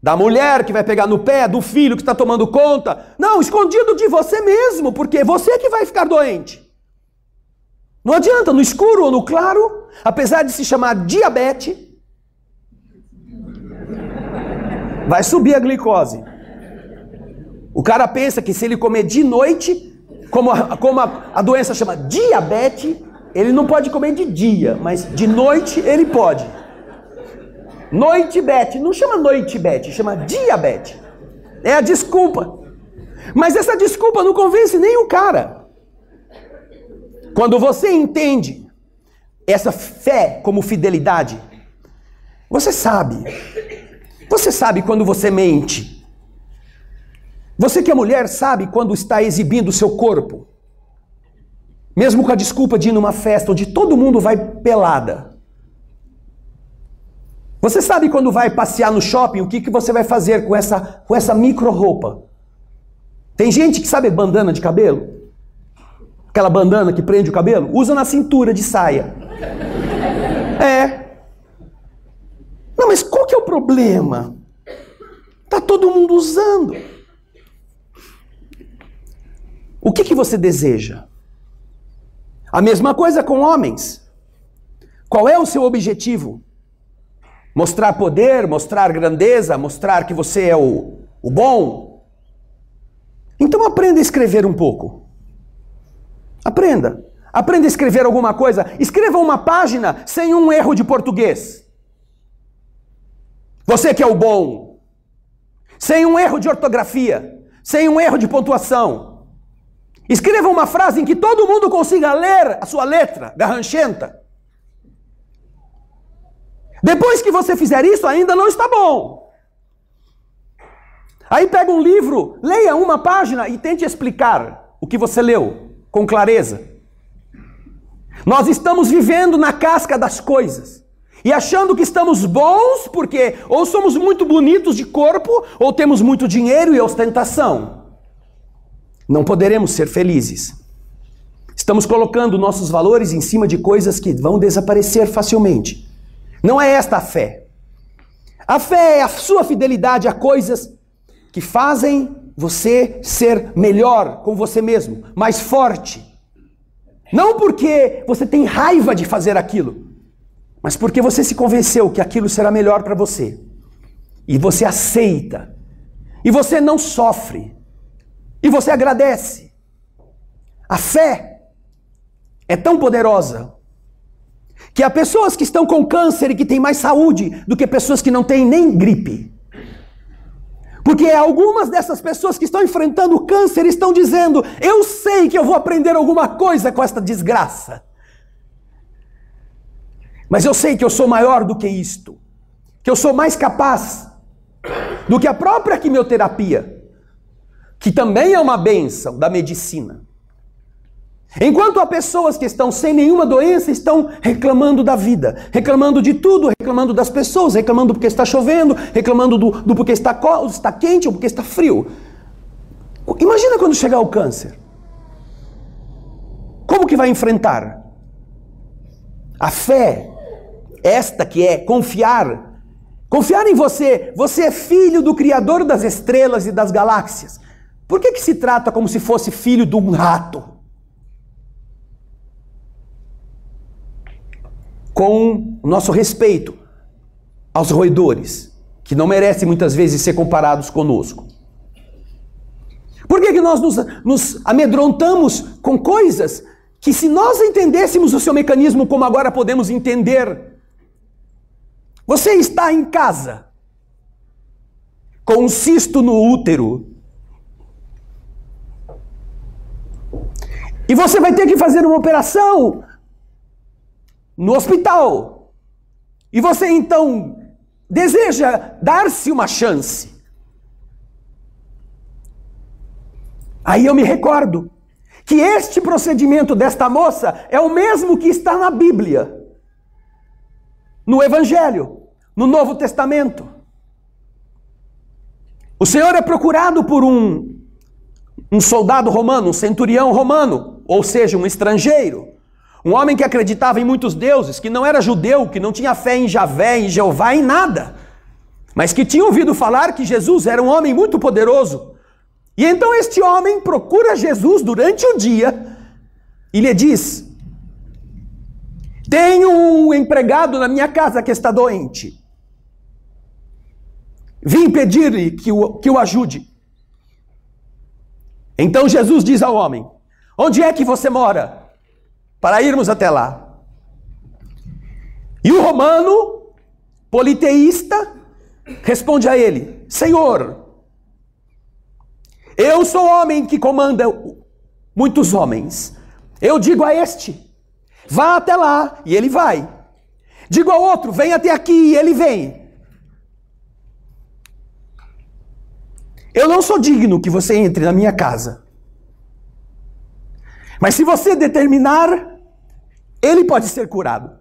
Da mulher que vai pegar no pé, do filho que está tomando conta. Não, escondido de você mesmo, porque é você que vai ficar doente. Não adianta, no escuro ou no claro, apesar de se chamar diabetes, vai subir a glicose. O cara pensa que se ele comer de noite, como a doença chama diabetes, ele não pode comer de dia, mas de noite ele pode. Noite-bete, não chama noite-bete, chama diabetes. É a desculpa. Mas essa desculpa não convence nem o cara. Quando você entende essa fé como fidelidade, você sabe quando você mente. Você que é mulher sabe quando está exibindo o seu corpo. Mesmo com a desculpa de ir numa festa onde todo mundo vai pelada. Você sabe quando vai passear no shopping, o que você vai fazer com essa micro roupa? Tem gente que sabe bandana de cabelo? Aquela bandana que prende o cabelo? Usa na cintura de saia. Não, mas qual que é o problema? Tá todo mundo usando. O que você deseja? A mesma coisa com homens. Qual é o seu objetivo? Mostrar poder, mostrar grandeza, mostrar que você é o bom? Então aprenda a escrever um pouco. Aprenda. Aprenda a escrever alguma coisa. Escreva uma página sem um erro de português. Você que é o bom. Sem um erro de ortografia. Sem um erro de pontuação. Escreva uma frase em que todo mundo consiga ler a sua letra garranchenta. Depois que você fizer isso, ainda não está bom. Aí pega um livro, leia uma página e tente explicar o que você leu com clareza. Nós estamos vivendo na casca das coisas e achando que estamos bons porque ou somos muito bonitos de corpo ou temos muito dinheiro e ostentação. Não poderemos ser felizes. Estamos colocando nossos valores em cima de coisas que vão desaparecer facilmente. Não é esta a fé. A fé é a sua fidelidade a coisas que fazem você ser melhor com você mesmo, mais forte. Não porque você tem raiva de fazer aquilo, mas porque você se convenceu que aquilo será melhor para você. E você aceita. E você não sofre. E você agradece. A fé é tão poderosa que há pessoas que estão com câncer e que têm mais saúde do que pessoas que não têm nem gripe. Porque algumas dessas pessoas que estão enfrentando o câncer estão dizendo: eu sei que eu vou aprender alguma coisa com esta desgraça. Mas eu sei que eu sou maior do que isto. Que eu sou mais capaz do que a própria quimioterapia. Que também é uma bênção da medicina. Enquanto há pessoas que estão sem nenhuma doença, estão reclamando da vida, reclamando de tudo, reclamando das pessoas, reclamando porque está chovendo, reclamando do porque está quente ou porque está frio. Imagina quando chegar o câncer. Como que vai enfrentar? A fé, esta que é confiar em você. Você é filho do Criador das estrelas e das galáxias. Por que se trata como se fosse filho de um rato? Com o nosso respeito aos roedores, que não merecem muitas vezes ser comparados conosco. Por que nós nos amedrontamos com coisas que, se nós entendêssemos o seu mecanismo como agora podemos entender? Você está em casa com um cisto no útero e você vai ter que fazer uma operação no hospital. E você então deseja dar-se uma chance. Aí eu me recordo que este procedimento desta moça é o mesmo que está na Bíblia, no Evangelho, no Novo Testamento. O Senhor é procurado por um soldado romano, um centurião romano, ou seja, um estrangeiro, um homem que acreditava em muitos deuses, que não era judeu, que não tinha fé em Javé, em Jeová, em nada, mas que tinha ouvido falar que Jesus era um homem muito poderoso. E então este homem procura Jesus durante o dia e lhe diz: tenho um empregado na minha casa que está doente. Vim pedir-lhe que o ajude. Então Jesus diz ao homem: onde é que você mora? Para irmos até lá. E o romano, politeísta, responde a ele: Senhor, eu sou homem que comanda muitos homens. Eu digo a este: vá até lá, e ele vai. Digo ao outro: vem até aqui, e ele vem. Eu não sou digno que você entre na minha casa. Mas se você determinar, ele pode ser curado.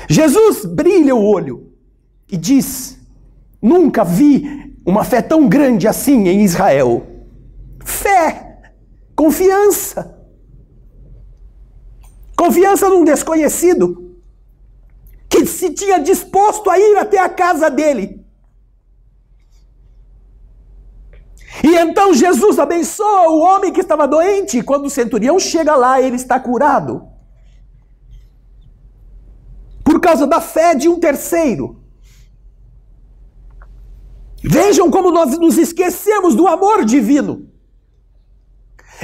Jesus brilha o olho e diz: nunca vi uma fé tão grande assim em Israel. Fé, confiança. Confiança num desconhecido que se tinha disposto a ir até a casa dele. E então Jesus abençoa o homem que estava doente. Quando o centurião chega lá, ele está curado. Por causa da fé de um terceiro. Vejam como nós nos esquecemos do amor divino.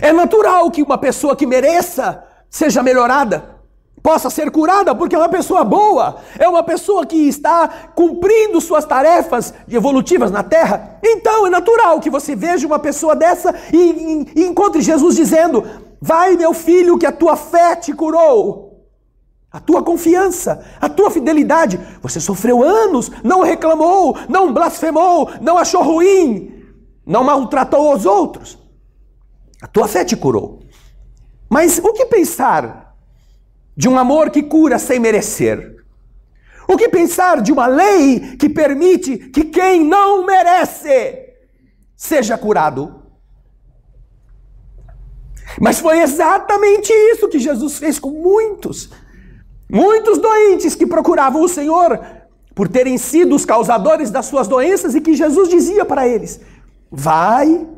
É natural que uma pessoa que mereça seja melhorada, possa ser curada, porque é uma pessoa boa, é uma pessoa que está cumprindo suas tarefas evolutivas na Terra. Então é natural que você veja uma pessoa dessa e encontre Jesus dizendo: vai, meu filho, que a tua fé te curou. A tua confiança, a tua fidelidade. Você sofreu anos, não reclamou, não blasfemou, não achou ruim, não maltratou os outros. A tua fé te curou. Mas o que pensar de um amor que cura sem merecer? O que pensar de uma lei que permite que quem não merece seja curado? Mas foi exatamente isso que Jesus fez com muitos doentes que procuravam o Senhor por terem sido os causadores das suas doenças, e que Jesus dizia para eles: vai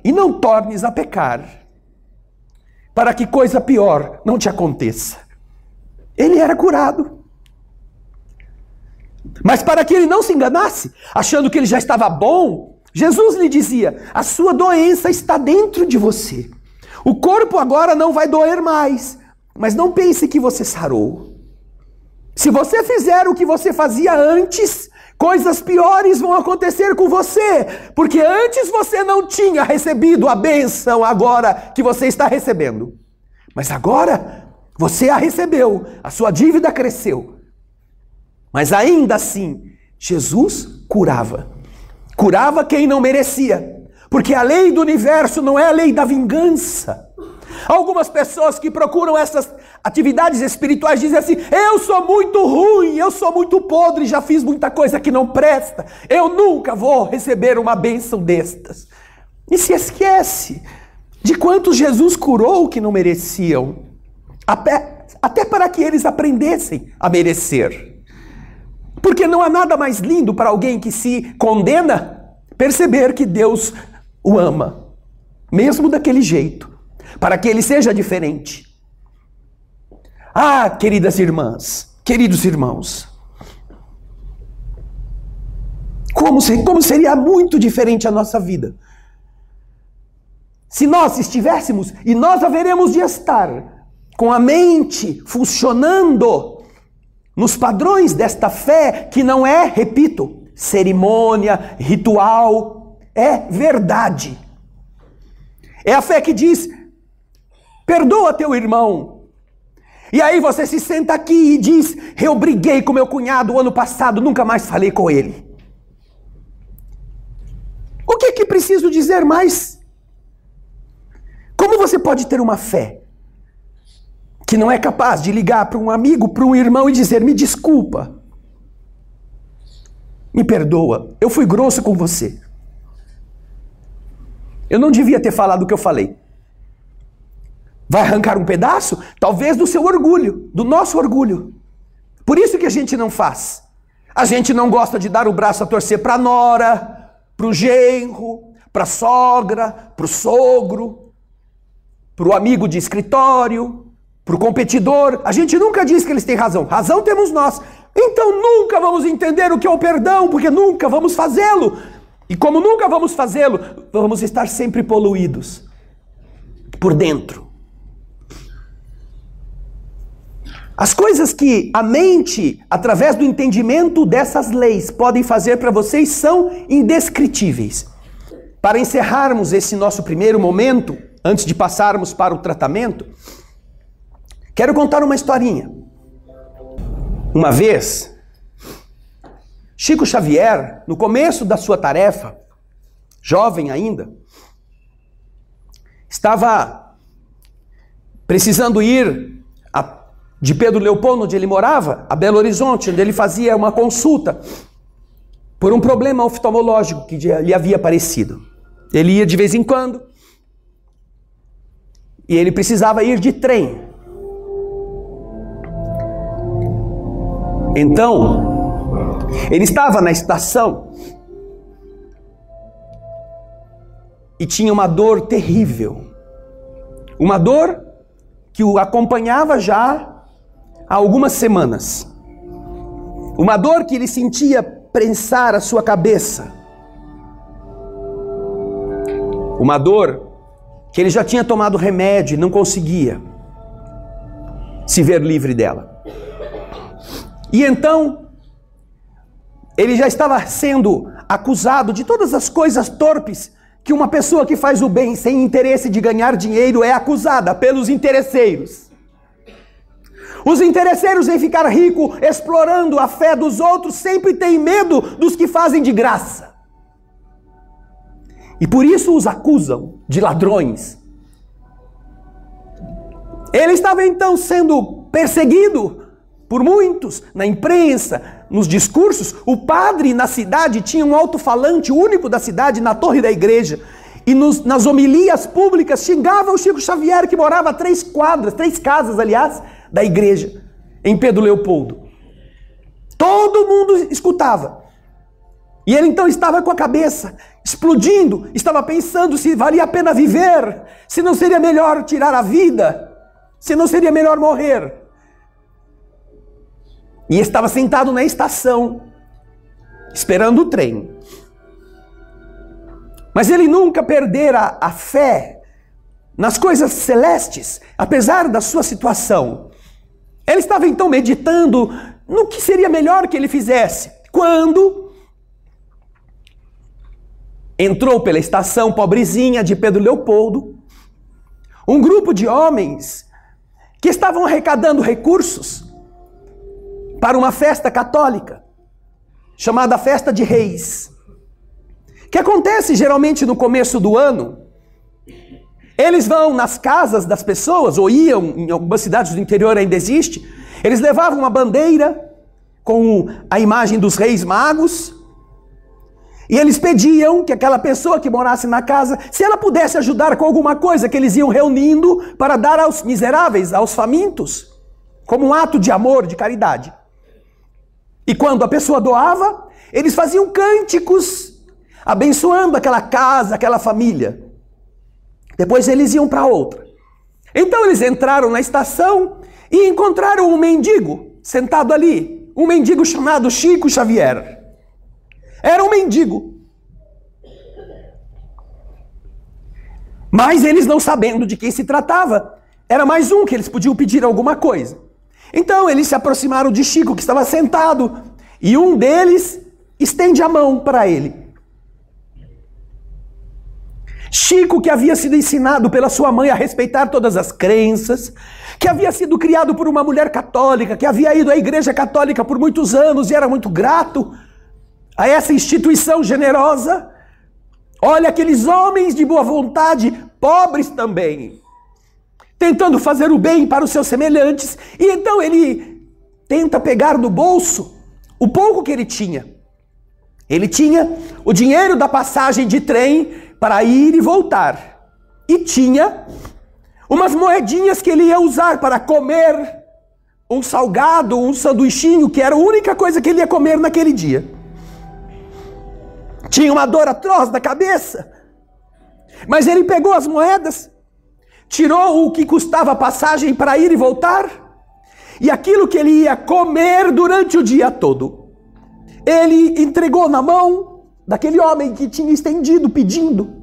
e não tornes a pecar, para que coisa pior não te aconteça. Ele era curado. Mas para que ele não se enganasse, achando que ele já estava bom, Jesus lhe dizia: a sua doença está dentro de você. O corpo agora não vai doer mais, mas não pense que você sarou. Se você fizer o que você fazia antes, coisas piores vão acontecer com você, porque antes você não tinha recebido a bênção agora que você está recebendo. Mas agora você a recebeu, a sua dívida cresceu. Mas ainda assim, Jesus curava. Curava quem não merecia, porque a lei do universo não é a lei da vingança. Algumas pessoas que procuram essas atividades espirituais dizem assim: eu sou muito ruim, eu sou muito podre, já fiz muita coisa que não presta, eu nunca vou receber uma bênção destas. E se esquece de quantos Jesus curou que não mereciam, até para que eles aprendessem a merecer. Porque não há nada mais lindo para alguém que se condena perceber que Deus o ama, mesmo daquele jeito, para que ele seja diferente. Ah, queridas irmãs, queridos irmãos, Como seria muito diferente a nossa vida se nós estivéssemos, e nós haveremos de estar, com a mente funcionando nos padrões desta fé, que não é, repito, cerimônia, ritual, é verdade. É a fé que diz: perdoa teu irmão. E aí você se senta aqui e diz: eu briguei com meu cunhado o ano passado, nunca mais falei com ele. O que preciso dizer mais? Como você pode ter uma fé que não é capaz de ligar para um amigo, para um irmão e dizer: me desculpa, me perdoa, eu fui grosso com você, eu não devia ter falado o que eu falei? Vai arrancar um pedaço? Talvez do seu orgulho, do nosso orgulho. Por isso que a gente não faz. A gente não gosta de dar o braço a torcer para a nora, para o genro, para a sogra, para o sogro, para o amigo de escritório, para o competidor. A gente nunca diz que eles têm razão. Razão temos nós. Então nunca vamos entender o que é o perdão, porque nunca vamos fazê-lo. E como nunca vamos fazê-lo, vamos estar sempre poluídos por dentro. As coisas que a mente, através do entendimento dessas leis, podem fazer para vocês são indescritíveis. Para encerrarmos esse nosso primeiro momento, antes de passarmos para o tratamento, quero contar uma historinha. Uma vez, Chico Xavier, no começo da sua tarefa, jovem ainda, estava precisando ir de Pedro Leopoldo, onde ele morava, a Belo Horizonte, onde ele fazia uma consulta por um problema oftalmológico que lhe havia aparecido. Ele ia de vez em quando e ele precisava ir de trem. Então, ele estava na estação e tinha uma dor terrível. Uma dor que o acompanhava já há algumas semanas. Uma dor que ele sentia prensar a sua cabeça. Uma dor que ele já tinha tomado remédio e não conseguia se ver livre dela. E então, ele já estava sendo acusado de todas as coisas torpes que uma pessoa que faz o bem sem interesse de ganhar dinheiro é acusada pelos interesseiros. Os interesseiros em ficar rico, explorando a fé dos outros, sempre têm medo dos que fazem de graça. E por isso os acusam de ladrões. Ele estava então sendo perseguido por muitos, na imprensa, nos discursos. O padre na cidade tinha um alto-falante único da cidade, na torre da igreja. E nas homilias públicas xingava o Chico Xavier, que morava a 3 casas, aliás, da igreja, em Pedro Leopoldo. Todo mundo escutava. E ele então estava com a cabeça explodindo, estava pensando se valia a pena viver, se não seria melhor tirar a vida, se não seria melhor morrer. E estava sentado na estação, esperando o trem. Mas ele nunca perdera a fé nas coisas celestes, apesar da sua situação. Ele estava então meditando no que seria melhor que ele fizesse, quando entrou pela estação pobrezinha de Pedro Leopoldo um grupo de homens que estavam arrecadando recursos para uma festa católica, chamada Festa de Reis, que acontece geralmente no começo do ano. Eles vão nas casas das pessoas, ou iam, em algumas cidades do interior ainda existe, eles levavam uma bandeira com a imagem dos reis magos, e eles pediam que aquela pessoa que morasse na casa, se ela pudesse ajudar com alguma coisa que eles iam reunindo para dar aos miseráveis, aos famintos, como um ato de amor, de caridade. E quando a pessoa doava, eles faziam cânticos, abençoando aquela casa, aquela família. Depois eles iam para outra. Então eles entraram na estação e encontraram um mendigo sentado ali. Um mendigo chamado Chico Xavier. Era um mendigo. Mas eles, não sabendo de quem se tratava, era mais um que eles podiam pedir alguma coisa. Então eles se aproximaram de Chico, que estava sentado, e um deles estende a mão para ele. Chico, que havia sido ensinado pela sua mãe a respeitar todas as crenças, que havia sido criado por uma mulher católica, que havia ido à igreja católica por muitos anos e era muito grato a essa instituição generosa. Olha aqueles homens de boa vontade, pobres também, tentando fazer o bem para os seus semelhantes, e então ele tenta pegar no bolso o pouco que ele tinha. Ele tinha o dinheiro da passagem de trem para ir e voltar, e tinha umas moedinhas que ele ia usar para comer um salgado, um sanduichinho, que era a única coisa que ele ia comer naquele dia. Tinha uma dor atroz na cabeça, mas ele pegou as moedas, tirou o que custava a passagem para ir e voltar, e aquilo que ele ia comer durante o dia todo, ele entregou na mão daquele homem que tinha estendido pedindo.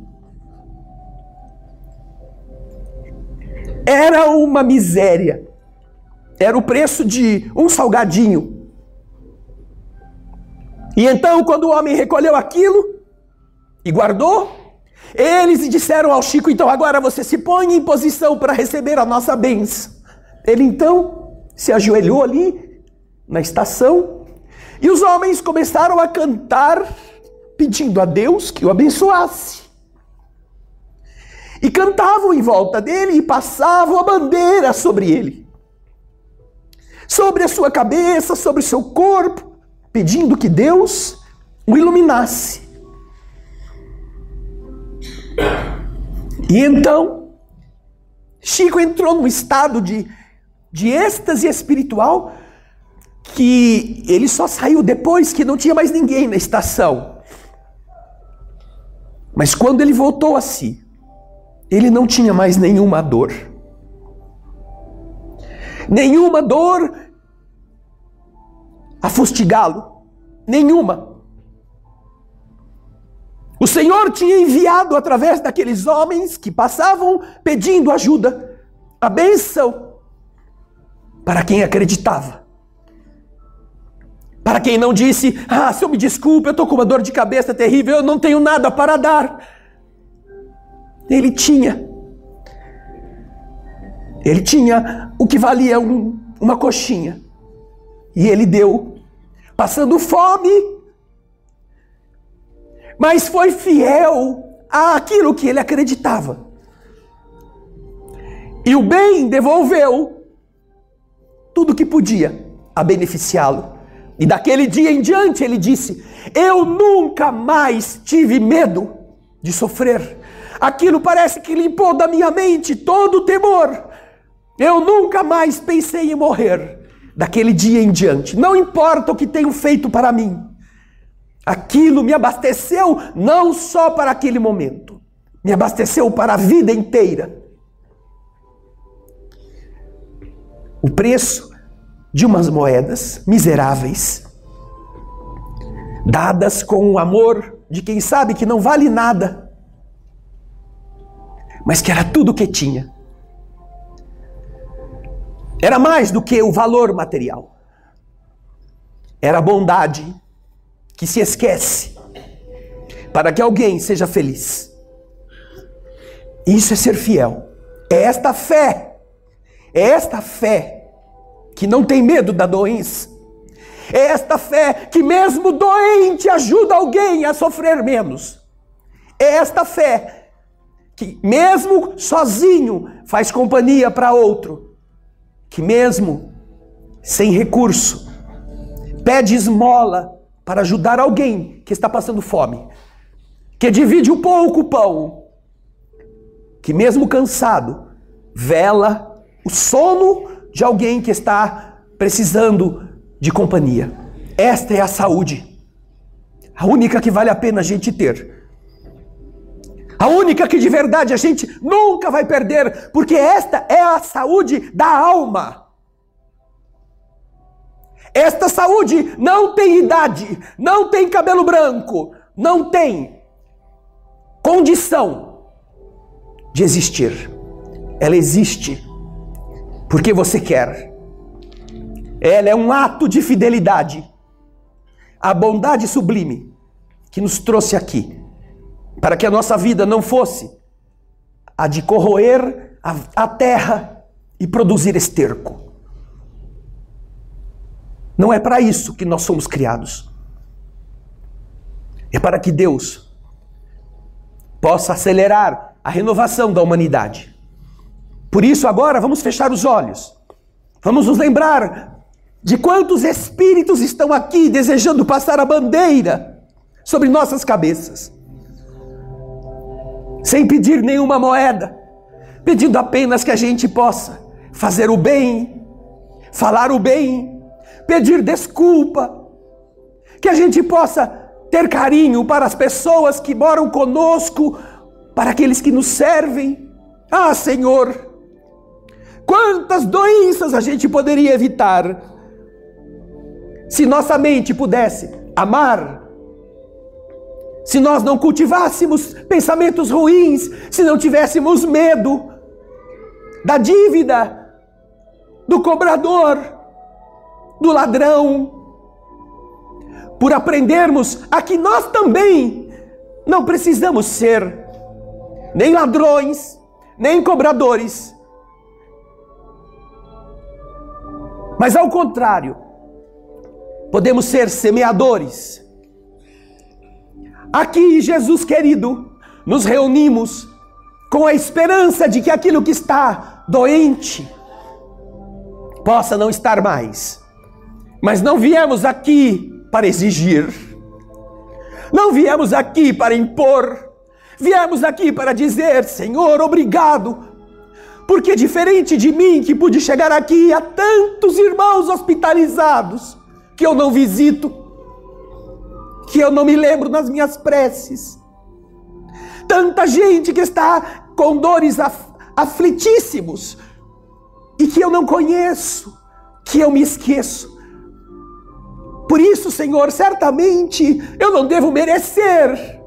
Era uma miséria. Era o preço de um salgadinho. E então, quando o homem recolheu aquilo e guardou, eles disseram ao Chico: então agora você se põe em posição para receber a nossa bênção. Ele então se ajoelhou ali na estação, e os homens começaram a cantar, pedindo a Deus que o abençoasse. E cantavam em volta dele e passavam a bandeira sobre ele, sobre a sua cabeça, sobre o seu corpo, pedindo que Deus o iluminasse. E então, Chico entrou num estado de êxtase espiritual, que ele só saiu depois que não tinha mais ninguém na estação. Mas quando ele voltou a si, ele não tinha mais nenhuma dor. Nenhuma dor a fustigá-lo. Nenhuma. O Senhor tinha enviado através daqueles homens que passavam pedindo ajuda, a bênção para quem acreditava. Para quem não disse: ah, senhor, me desculpe, eu estou com uma dor de cabeça terrível, eu não tenho nada para dar. Ele tinha o que valia uma coxinha. E ele deu, passando fome, mas foi fiel àquilo que ele acreditava. E o bem devolveu tudo o que podia a beneficiá-lo. E daquele dia em diante ele disse: eu nunca mais tive medo de sofrer. Aquilo parece que limpou da minha mente todo o temor. Eu nunca mais pensei em morrer. Daquele dia em diante, não importa o que tenho feito para mim, aquilo me abasteceu não só para aquele momento, me abasteceu para a vida inteira. O preço de umas moedas miseráveis, dadas com o amor de quem sabe que não vale nada, mas que era tudo o que tinha. Era mais do que o valor material. Era a bondade que se esquece para que alguém seja feliz. Isso é ser fiel. É esta fé que não tem medo da doença. É esta fé que mesmo doente ajuda alguém a sofrer menos. É esta fé que mesmo sozinho faz companhia para outro. Que mesmo sem recurso pede esmola para ajudar alguém que está passando fome. Que divide um pouco o pão. Que mesmo cansado vela o sono de alguém que está precisando de companhia. Esta é a saúde, a única que vale a pena a gente ter, a única que de verdade a gente nunca vai perder, porque esta é a saúde da alma. Esta saúde não tem idade, não tem cabelo branco, não tem condição de existir. Ela existe porque você quer. Ela é um ato de fidelidade. A bondade sublime que nos trouxe aqui, para que a nossa vida não fosse a de corroer a terra e produzir esterco. Não é para isso que nós somos criados. É para que Deus possa acelerar a renovação da humanidade. Por isso agora vamos fechar os olhos. Vamos nos lembrar de quantos espíritos estão aqui desejando passar a bandeira sobre nossas cabeças. Sem pedir nenhuma moeda, pedindo apenas que a gente possa fazer o bem, falar o bem, pedir desculpa, que a gente possa ter carinho para as pessoas que moram conosco, para aqueles que nos servem. Ah, Senhor, quantas doenças a gente poderia evitar se nossa mente pudesse amar, se nós não cultivássemos pensamentos ruins, se não tivéssemos medo da dívida, do cobrador, do ladrão, por aprendermos a que nós também não precisamos ser nem ladrões, nem cobradores, mas ao contrário, podemos ser semeadores. Aqui, Jesus querido, nos reunimos com a esperança de que aquilo que está doente possa não estar mais. Mas não viemos aqui para exigir, não viemos aqui para impor, viemos aqui para dizer: Senhor, obrigado, porque diferente de mim, que pude chegar aqui, há tantos irmãos hospitalizados que eu não visito, que eu não me lembro nas minhas preces, tanta gente que está com dores aflitíssimos e que eu não conheço, que eu me esqueço. Por isso, Senhor, certamente eu não devo merecer.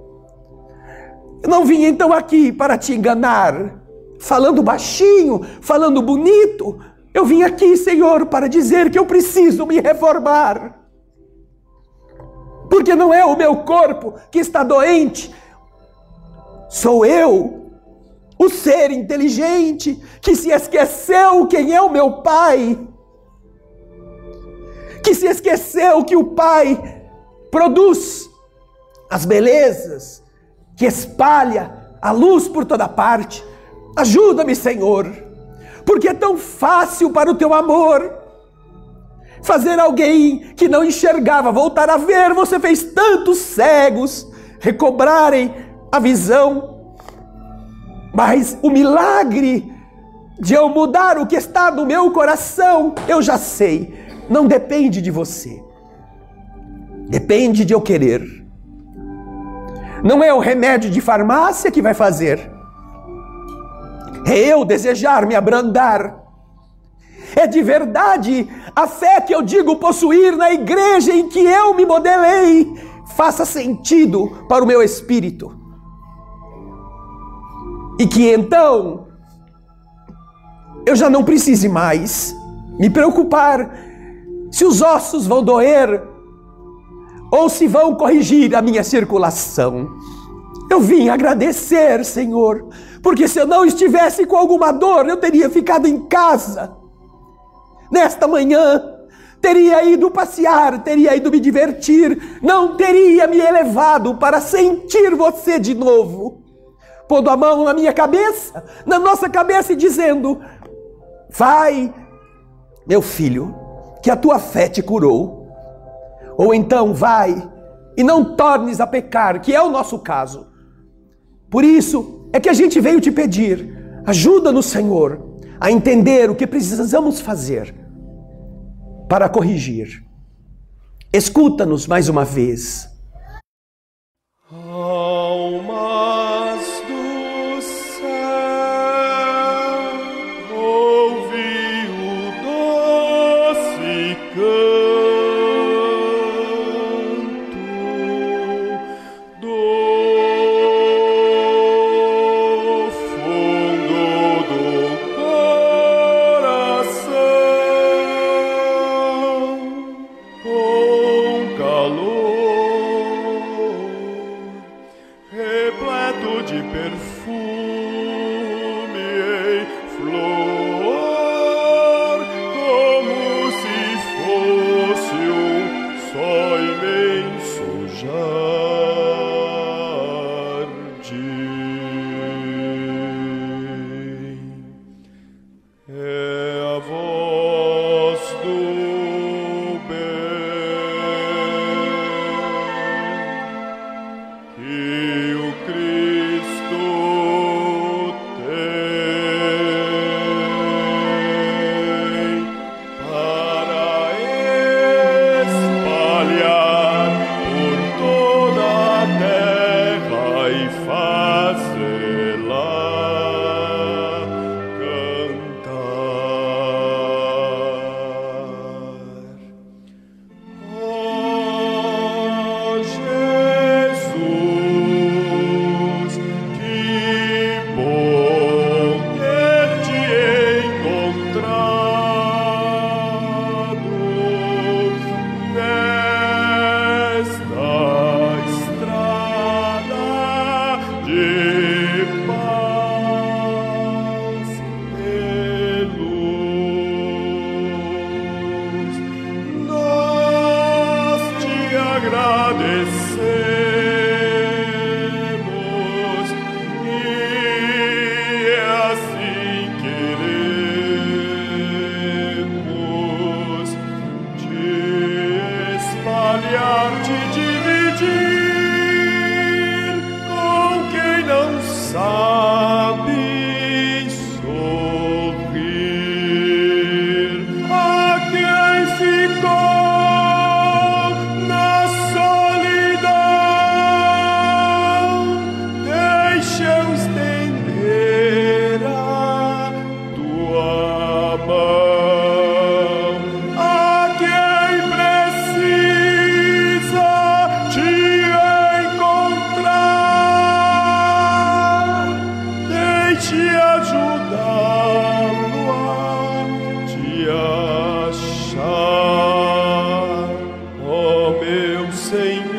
Eu não vim então aqui para te enganar, falando baixinho, falando bonito. Eu vim aqui, Senhor, para dizer que eu preciso me reformar. Porque não é o meu corpo que está doente, sou eu, o ser inteligente que se esqueceu quem é o meu Pai, que se esqueceu que o Pai produz as belezas, que espalha a luz por toda parte. Ajuda-me, Senhor, porque é tão fácil para o teu amor fazer alguém que não enxergava voltar a ver. Você fez tantos cegos recobrarem a visão, mas o milagre de eu mudar o que está no meu coração, eu já sei, não depende de você, depende de eu querer. Não é o remédio de farmácia que vai fazer, é eu desejar me abrandar. É de verdade a fé que eu digo possuir na igreja em que eu me modelei faça sentido para o meu espírito. E que então eu já não precise mais me preocupar se os ossos vão doer ou se vão corrigir a minha circulação. Eu vim agradecer, Senhor, porque se eu não estivesse com alguma dor, eu teria ficado em casa. Nesta manhã, teria ido passear, teria ido me divertir, não teria me elevado para sentir você de novo, pondo a mão na minha cabeça, na nossa cabeça e dizendo: vai, meu filho, que a tua fé te curou. Ou então vai e não tornes a pecar, que é o nosso caso. Por isso é que a gente veio te pedir, ajuda-nos, Senhor, a entender o que precisamos fazer para corrigir. Escuta-nos mais uma vez. Almas do céu, ouvi o doce canto calor, repleto de perfume em flor, como se fosse um só imenso jardim. É a voz do que o Cristo tem para espalhar por toda a terra e fazê-la cantar. Oh, Jesus, que bom ter-te encontrado nesta estrada de paz e luz. Nós te agradecemos e assim queremos te espalhar, te dividir com quem não sabe sorrir, a quem ficou na solidão. Deixa eu estender a tua mão a quem precisa te encontrar. Deixe ajudá-lo a te achar, ó meu Senhor.